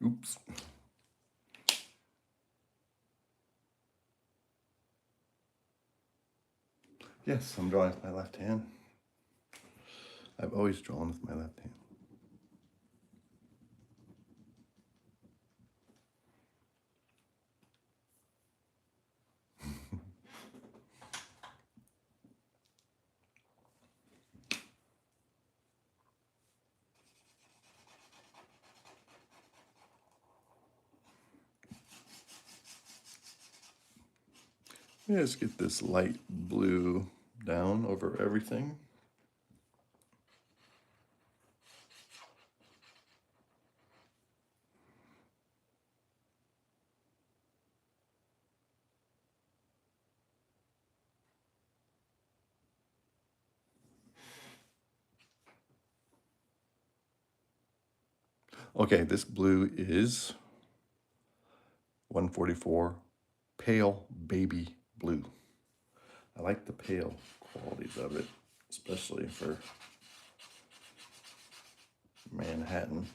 Oops. Yes, I'm drawing with my left hand. I've always drawn with my left hand. Let's get this light blue down over everything. Okay, this blue is 144 pale baby blue. I like the pale qualities of it, especially for Manhattan.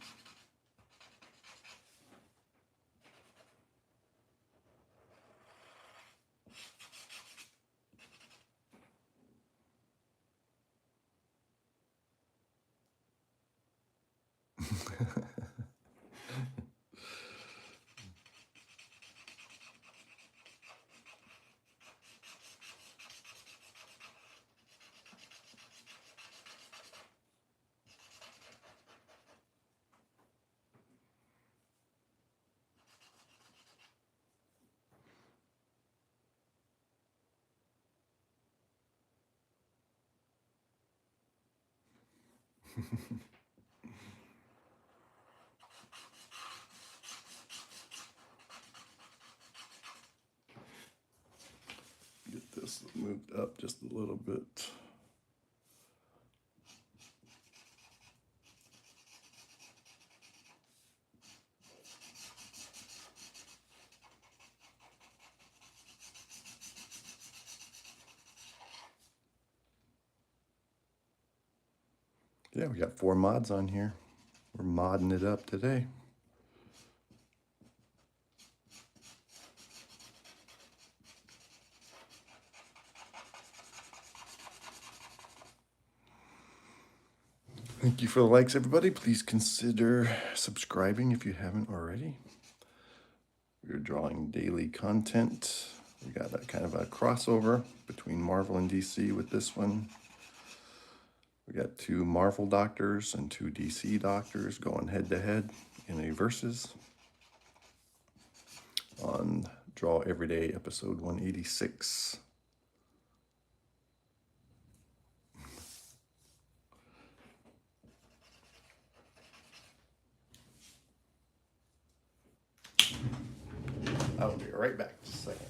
Get this moved up just a little bit. Yeah, we got 4 mods on here. We're modding it up today. Thank you for the likes, everybody. Please consider subscribing if you haven't already. We're drawing daily content. We got a kind of a crossover between Marvel and DC with this one. We got 2 Marvel doctors and 2 DC doctors going head to head in a versus on Draw Everyday episode 186. I'll be right back in just a second.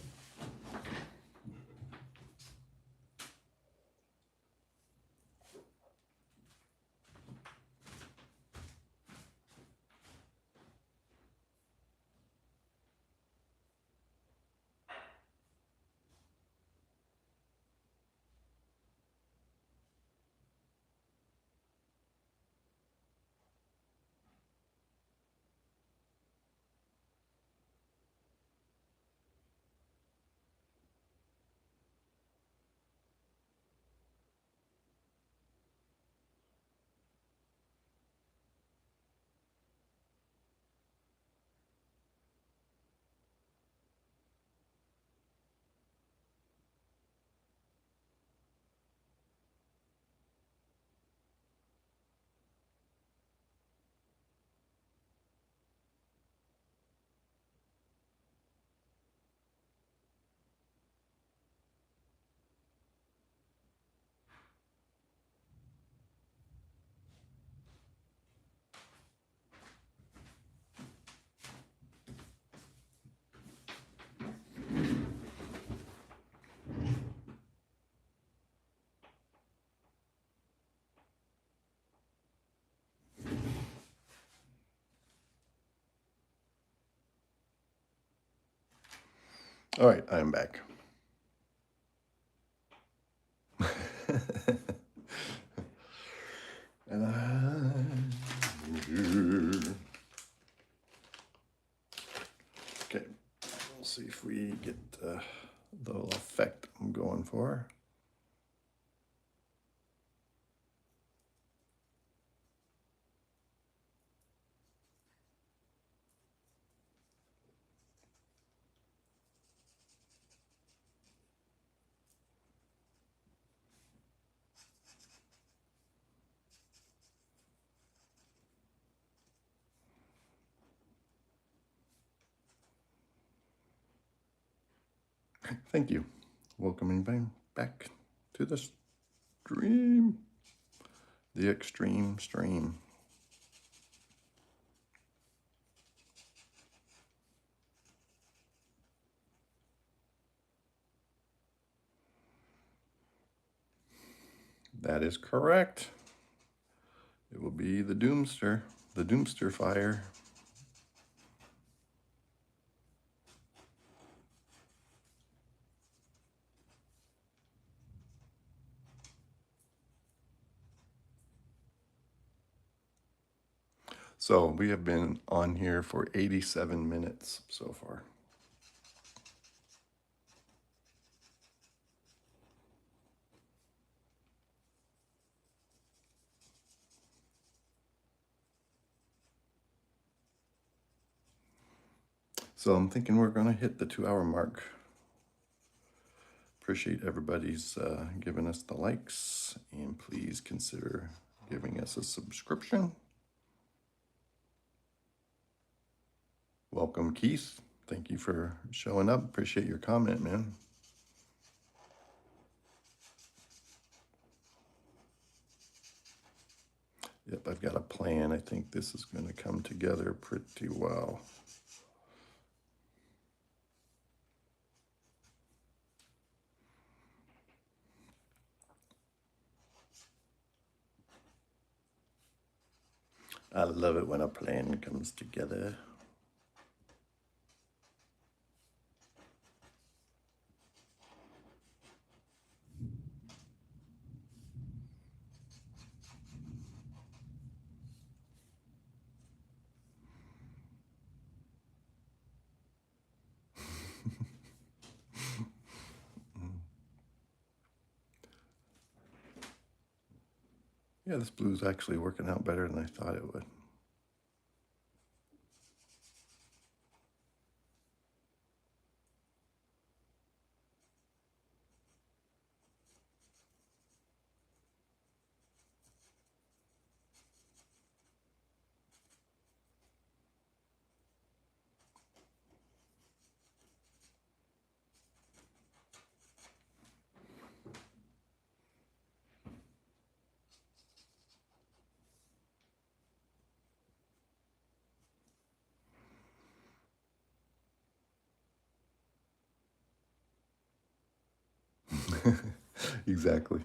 All right, I'm back. And I'm here. Okay, we'll see if we get the little effect I'm going for. Thank you. Welcoming back to the stream. The extreme stream. That is correct. It will be the Doomster fire. So we have been on here for 87 minutes so far. So I'm thinking we're going to hit the 2-hour mark. Appreciate everybody's giving us the likes, and please consider giving us a subscription. Welcome, Keith. Thank you for showing up. Appreciate your comment, man. Yep, I've got a plan. I think this is going to come together pretty well. I love it when a plan comes together. Yeah, this blue's actually working out better than I thought it would. Exactly.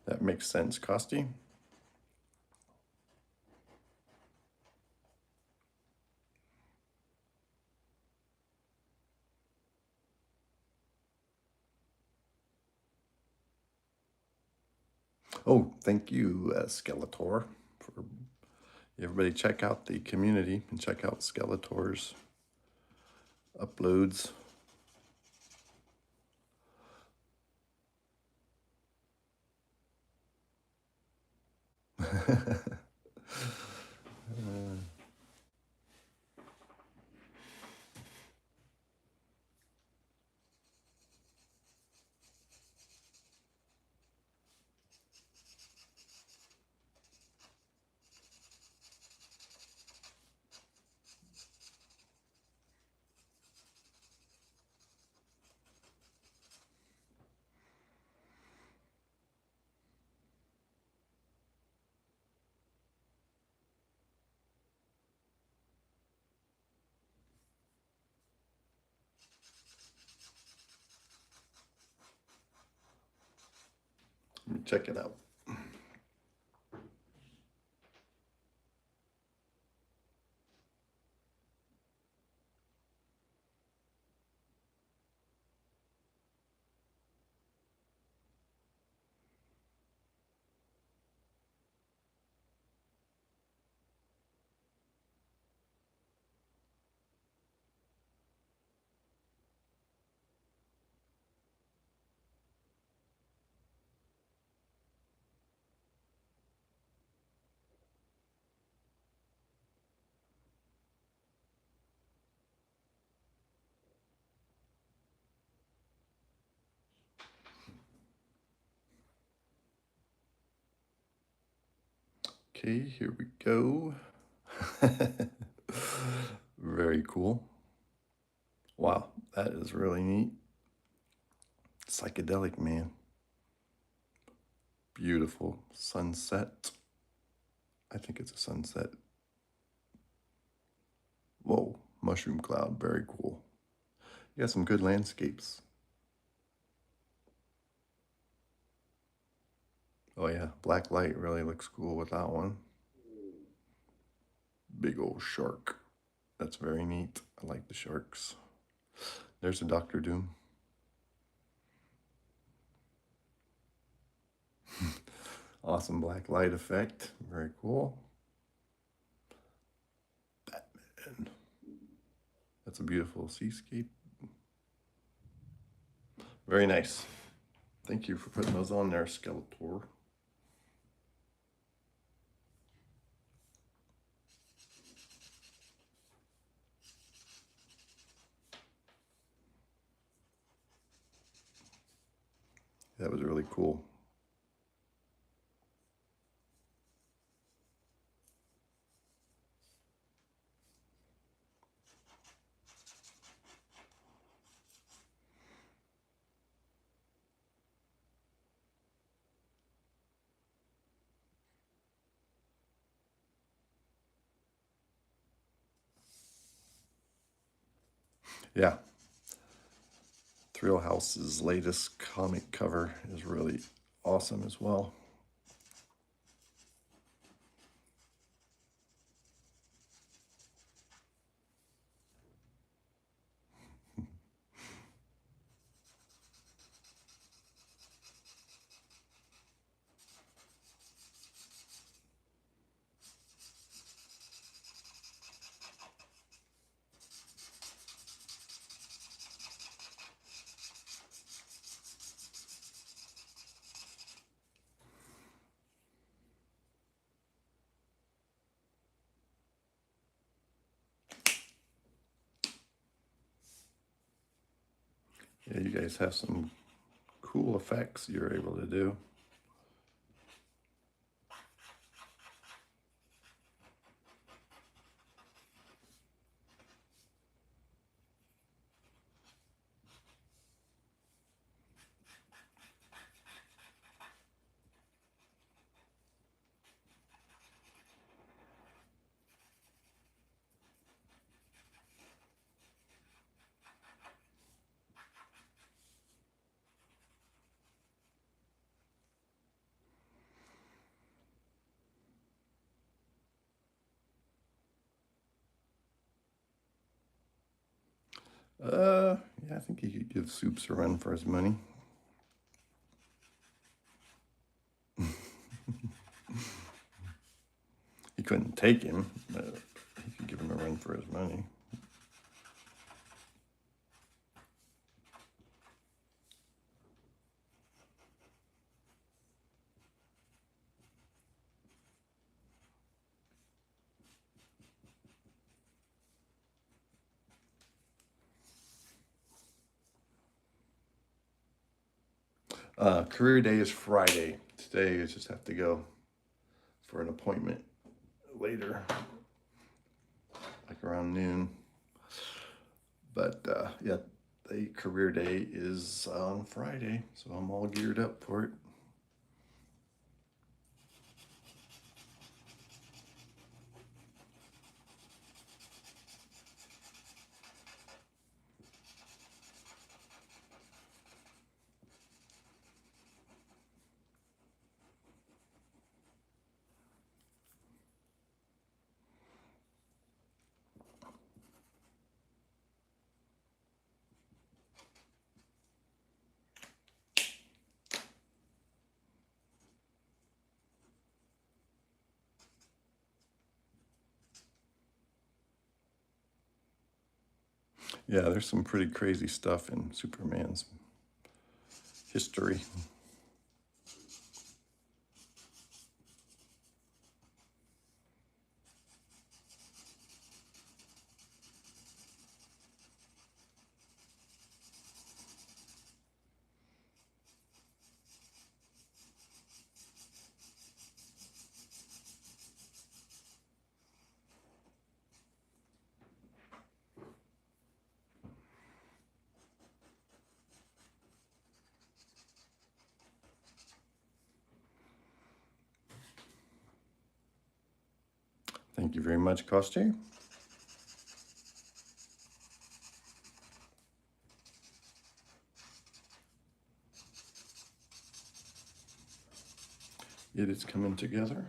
That makes sense, Costi. Oh, thank you, Skeletor. For everybody, check out the community and check out Skeletor's uploads. Let me check it out. Okay, here we go. Very cool. Wow, that is really neat. Psychedelic, man. Beautiful sunset. I think it's a sunset. Whoa, mushroom cloud, very cool. You got some good landscapes. Oh yeah, black light really looks cool with that one. Big old shark. That's very neat. I like the sharks. There's a Doctor Doom. Awesome black light effect. Very cool. Batman. That's a beautiful seascape. Very nice. Thank you for putting those on there, Skeletor. That was really cool. Yeah, Thrill House's latest comic cover is really awesome as well. Yeah, you guys have some cool effects you're able to do. Yeah, I think he could give Soups a run for his money. He couldn't take him, but he could give him a run for his money. Career day is Friday. Today I just have to go for an appointment later, like around noon. But yeah, the career day is on Friday, so I'm all geared up for it. Yeah, there's some pretty crazy stuff in Superman's history. Thank you very much, Koster. It is coming together.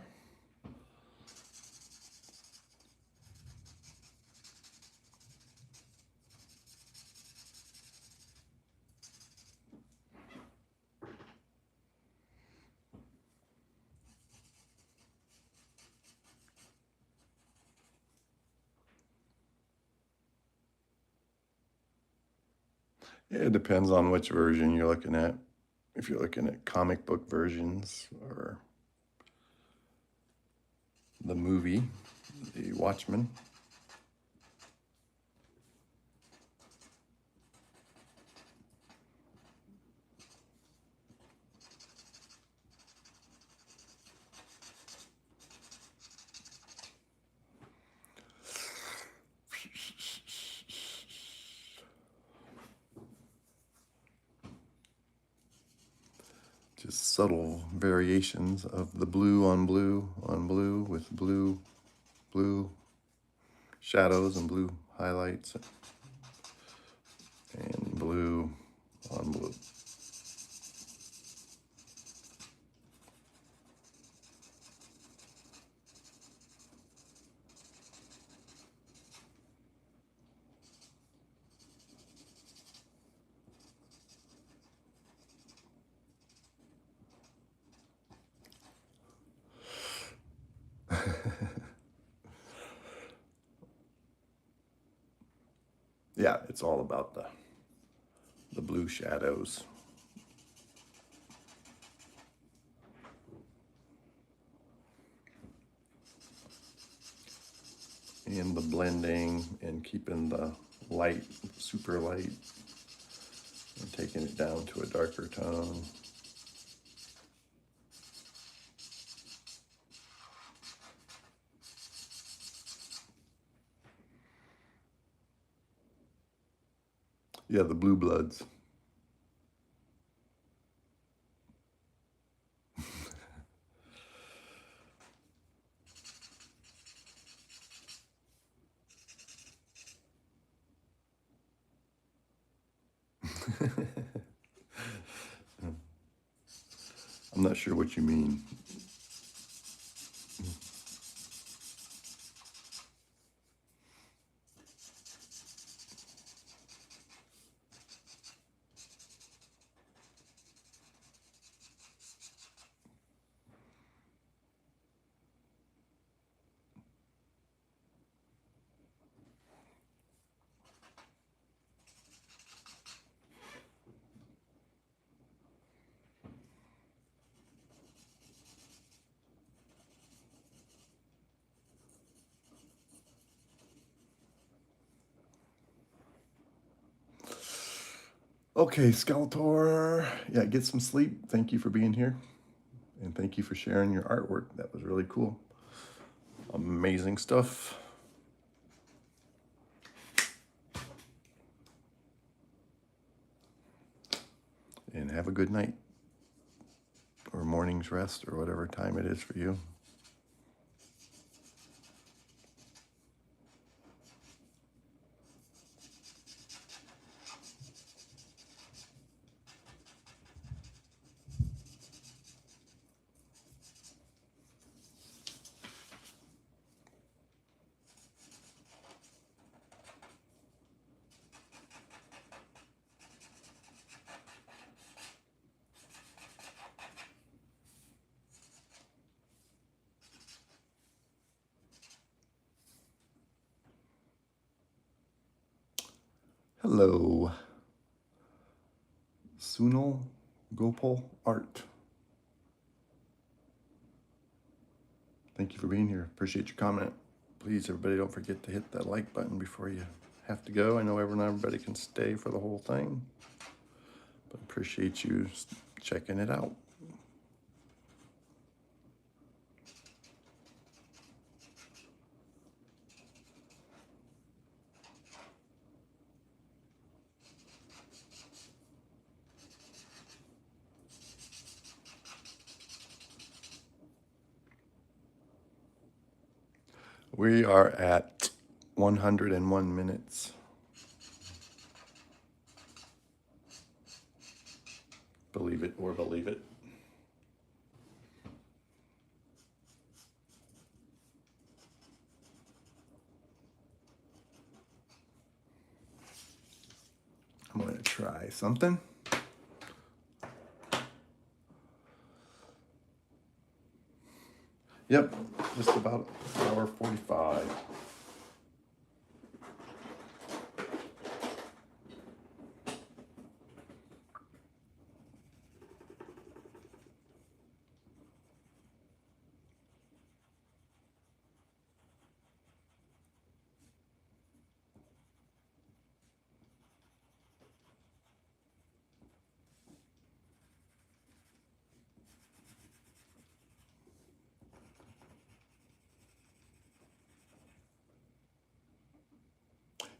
It depends on which version you're looking at. If you're looking at comic book versions or the movie, The Watchmen. Just subtle variations of the blue on blue on blue with blue shadows and blue highlights. And blue on blue. Yeah, it's all about the blue shadows. And the blending and keeping the light super light and taking it down to a darker tone. Yeah, the blue bloods. I'm not sure what you mean. Okay, Skeletor. Yeah, get some sleep. Thank you for being here. And thank you for sharing your artwork. That was really cool. Amazing stuff. And have a good night or morning's rest or whatever time it is for you. Hello. Sunal Gopal Art. Thank you for being here. Appreciate your comment. Please, everybody, don't forget to hit that like button before you have to go. I know not everybody can stay for the whole thing, but appreciate you checking it out. We are at 101 minutes. Believe it or believe it. I'm going to try something. Yep, just about an hour 45.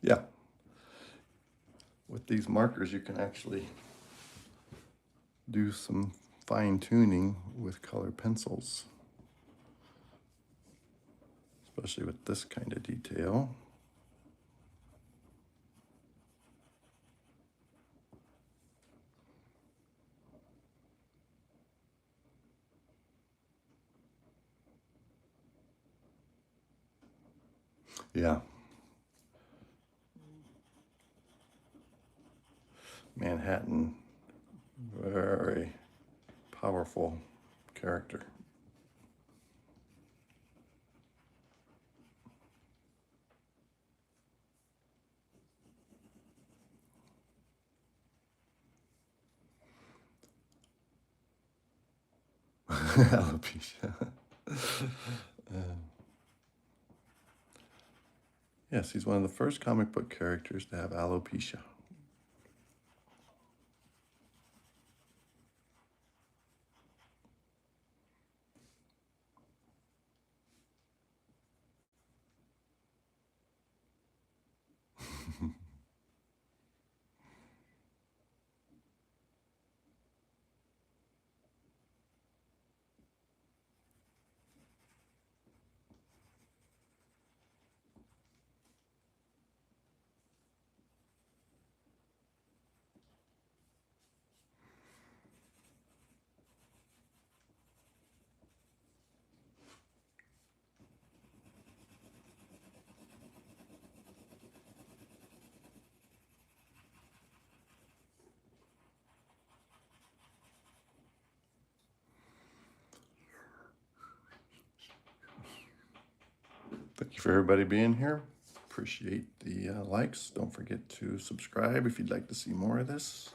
Yeah, with these markers you can actually do some fine tuning with color pencils, especially with this kind of detail. Yeah. Manhattan, very powerful character. Alopecia. Yes, he's one of the first comic book characters to have alopecia. Thank you for everybody being here. Appreciate the likes. Don't forget to subscribe if you'd like to see more of this.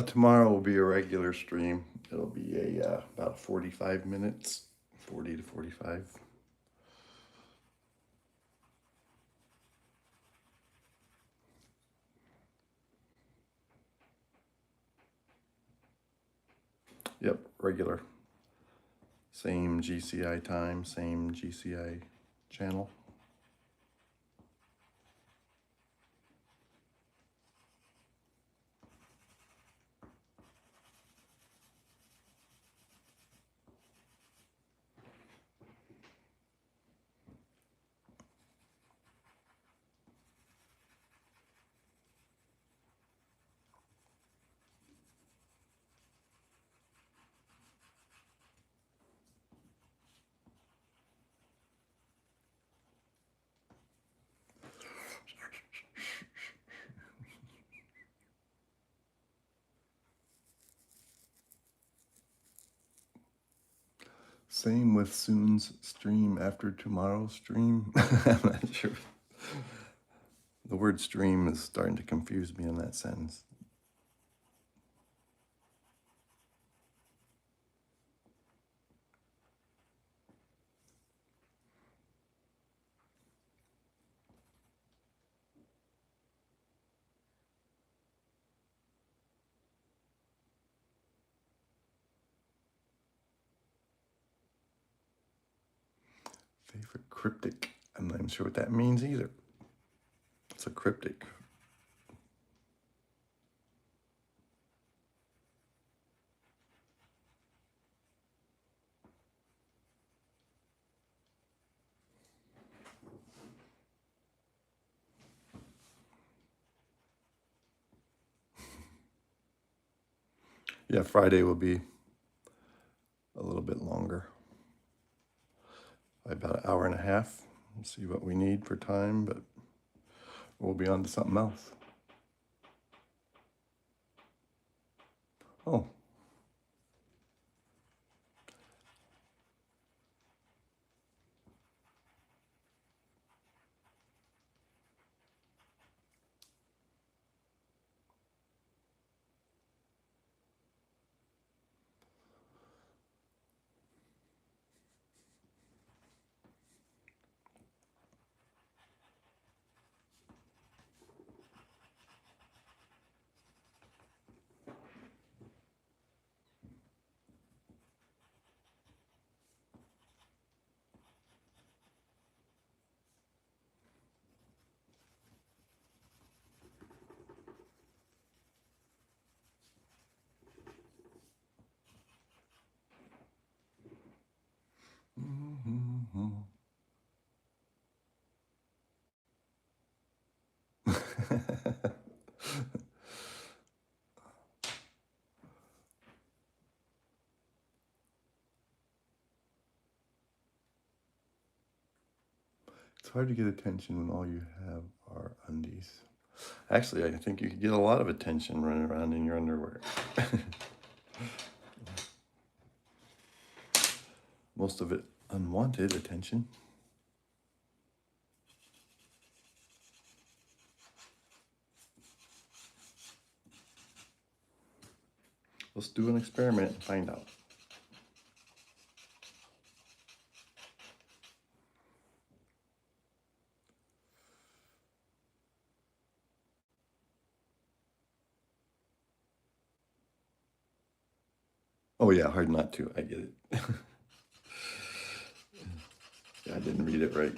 Tomorrow will be a regular stream. It'll be about 45 minutes, 40 to 45. Yep, regular. Same GCI time, same GCI channel. Same with soon's stream after tomorrow's stream. I'm not sure. The word stream is starting to confuse me in that sentence. Favorite cryptic. I'm not even sure what that means either. It's a cryptic. Yeah, Friday will be a little bit longer. About an hour and a half. We'll see what we need for time, but we'll be on to something else. Oh. It's hard to get attention when all you have are undies. Actually, I think you could get a lot of attention running around in your underwear. Most of it unwanted attention. Let's do an experiment and find out. Oh yeah, hard not to. I get it. Yeah, I didn't read it right.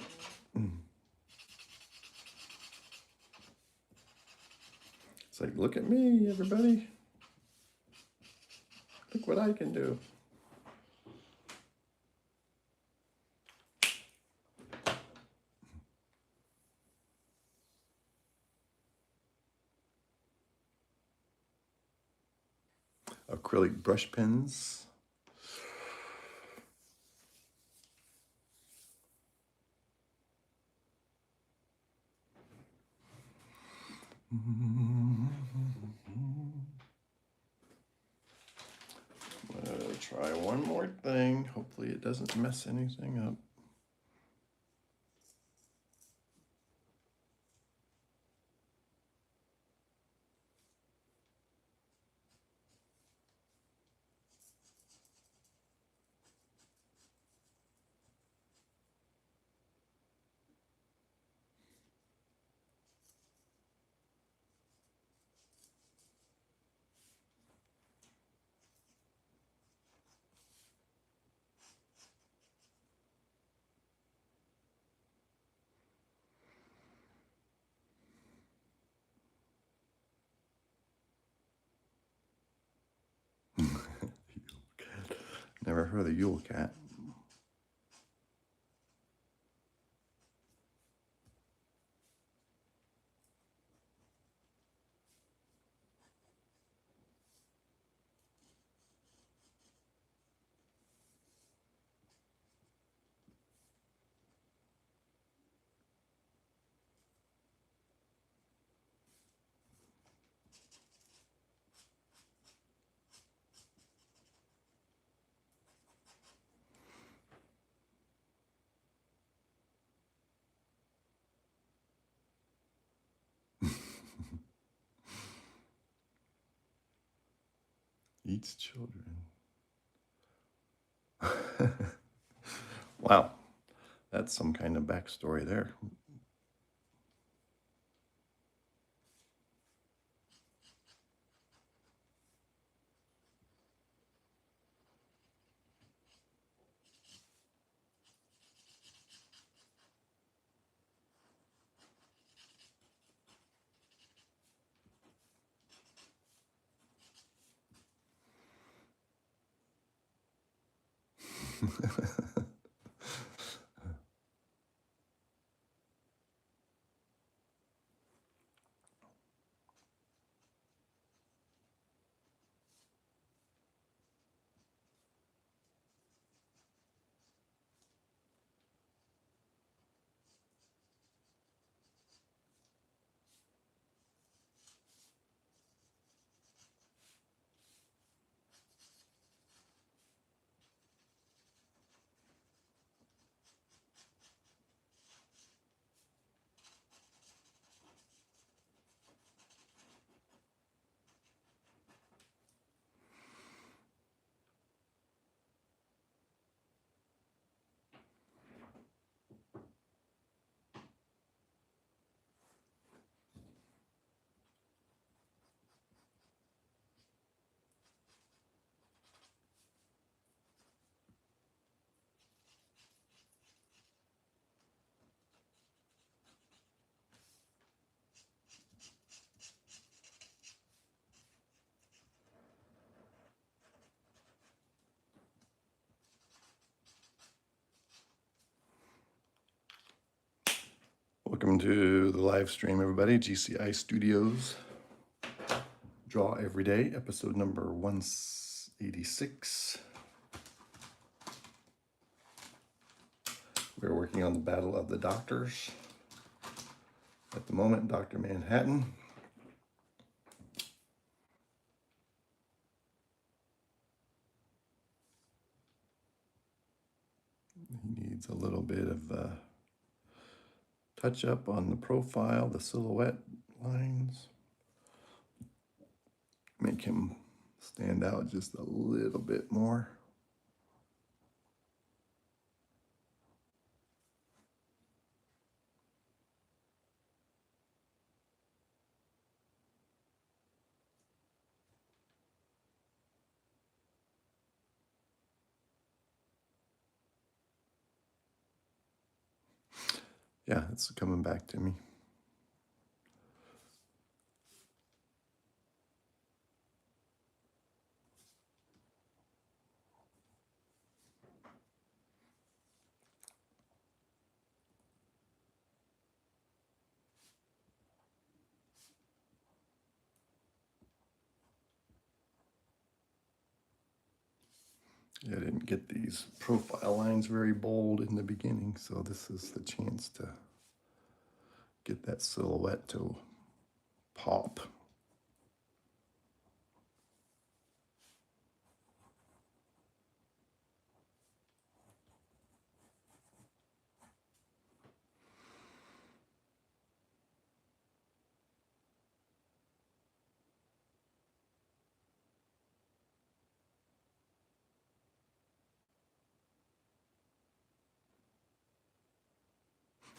It's like, look at me, everybody. Look what I can do. Acrylic brush pens. I'm gonna try one more thing. Hopefully it doesn't mess anything up. Never heard of Yule Cat. Eats children. Wow, that's some kind of backstory there. Welcome to the live stream, everybody. GCI Studios. Draw Every Day, episode number 186. We're working on the Battle of the Doctors. At the moment, Dr. Manhattan. He needs a little bit of touch up on the profile, the silhouette lines. Make him stand out just a little bit more. Yeah, it's coming back to me. Yeah, I didn't get these profile lines very bold in the beginning, so this is the chance to get that silhouette to pop.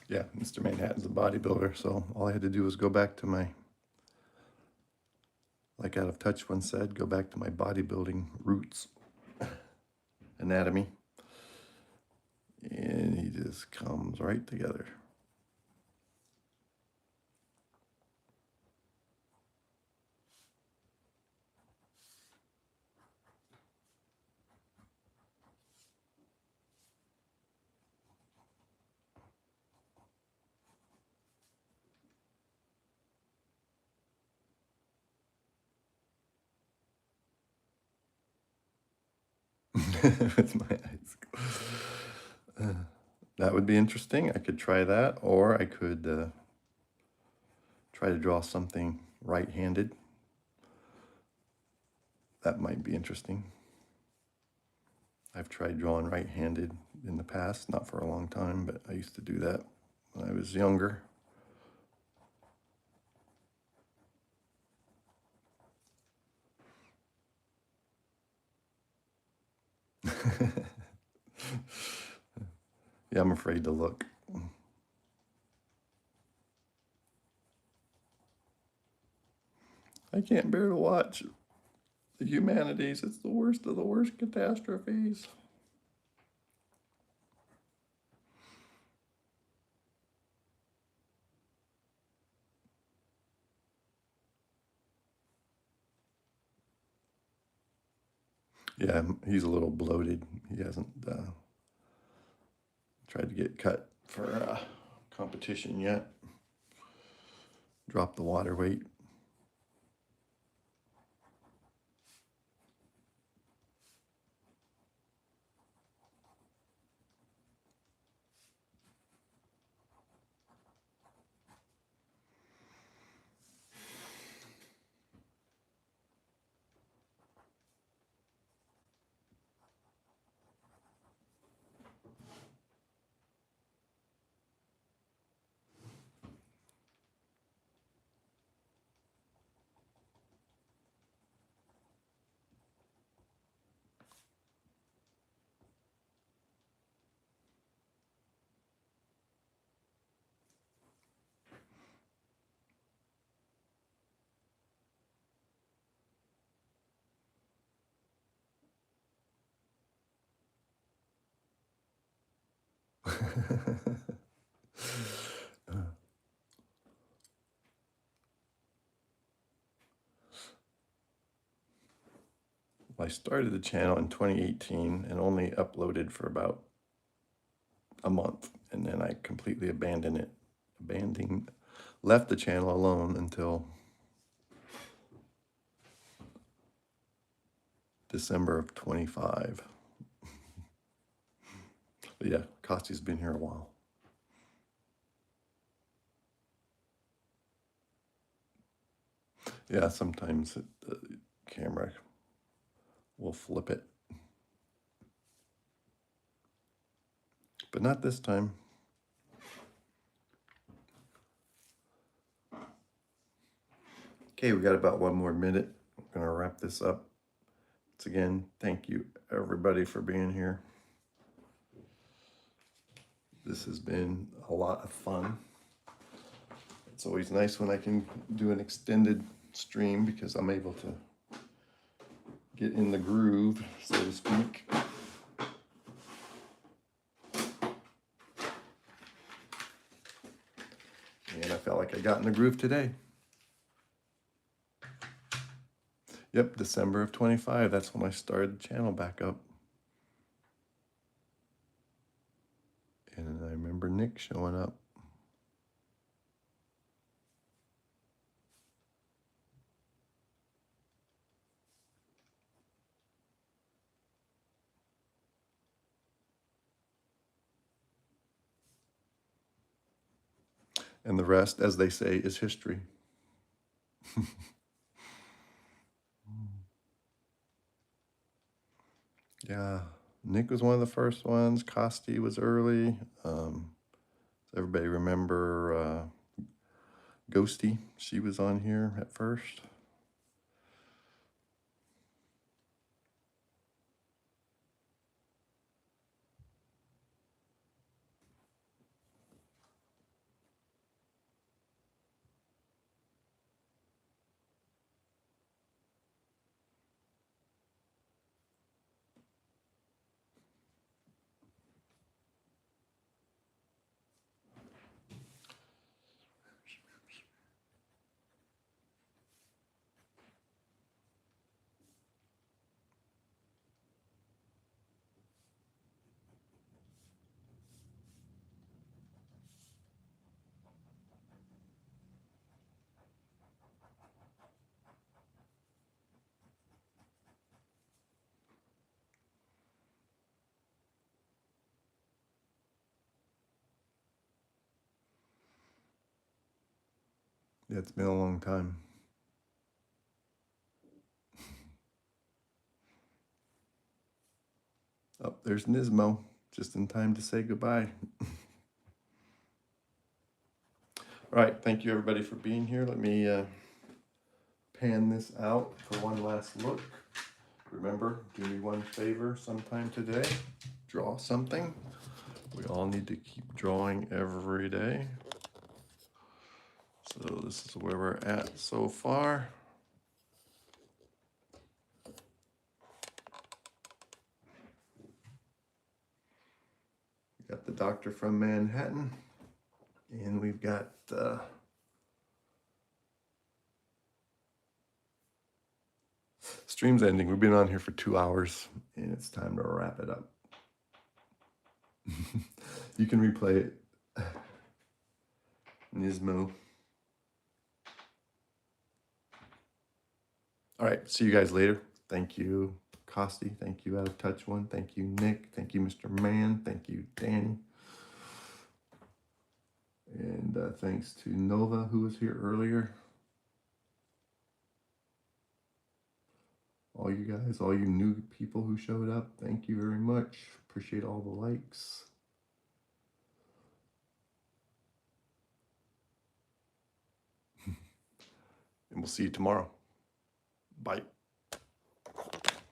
Yeah, Mr. Manhattan's a bodybuilder, so all I had to do was go back to my, like Out of Touch once said, go back to my bodybuilding roots, anatomy, and he just comes right together. With my eyes. That would be interesting. I could try that, or I could try to draw something right-handed. That might be interesting. I've tried drawing right-handed in the past, not for a long time, but I used to do that when I was younger. Yeah, I'm afraid to look. I can't bear to watch the humanities. It's the worst of the worst catastrophes. Yeah, he's a little bloated. He hasn't tried to get cut for competition yet. Drop the water weight. I started the channel in 2018 and only uploaded for about a month, and then I completely abandoned it. Left the channel alone until December of 25. But yeah, Costy's been here a while. Yeah, sometimes the camera will flip it. But not this time. Okay, we got about 1 more minute. I'm gonna wrap this up. Once again, thank you everybody for being here. This has been a lot of fun. It's always nice when I can do an extended stream because I'm able to get in the groove, so to speak. And I felt like I got in the groove today. Yep, December of 25. That's when I started the channel back up. And I remember Nick showing up. And the rest, as they say, is history. Yeah, Nick was one of the first ones. Costi was early. Does everybody remember Ghosty? She was on here at first. Yeah, it's been a long time. Oh, there's Nismo, just in time to say goodbye. All right, thank you everybody for being here. Let me pan this out for one last look. Remember, do me one favor sometime today. Draw something. We all need to keep drawing every day. So this is where we're at so far. We got the Doctor from Manhattan, and we've got stream's ending. We've been on here for 2 hours, and it's time to wrap it up. You can replay it. Nismo. All right, see you guys later. Thank you, Costi. Thank you, Out of Touch One. Thank you, Nick. Thank you, Mr. Man. Thank you, Danny. And thanks to Nova, who was here earlier. All you guys, all you new people who showed up, thank you very much. Appreciate all the likes. And we'll see you tomorrow. Bye.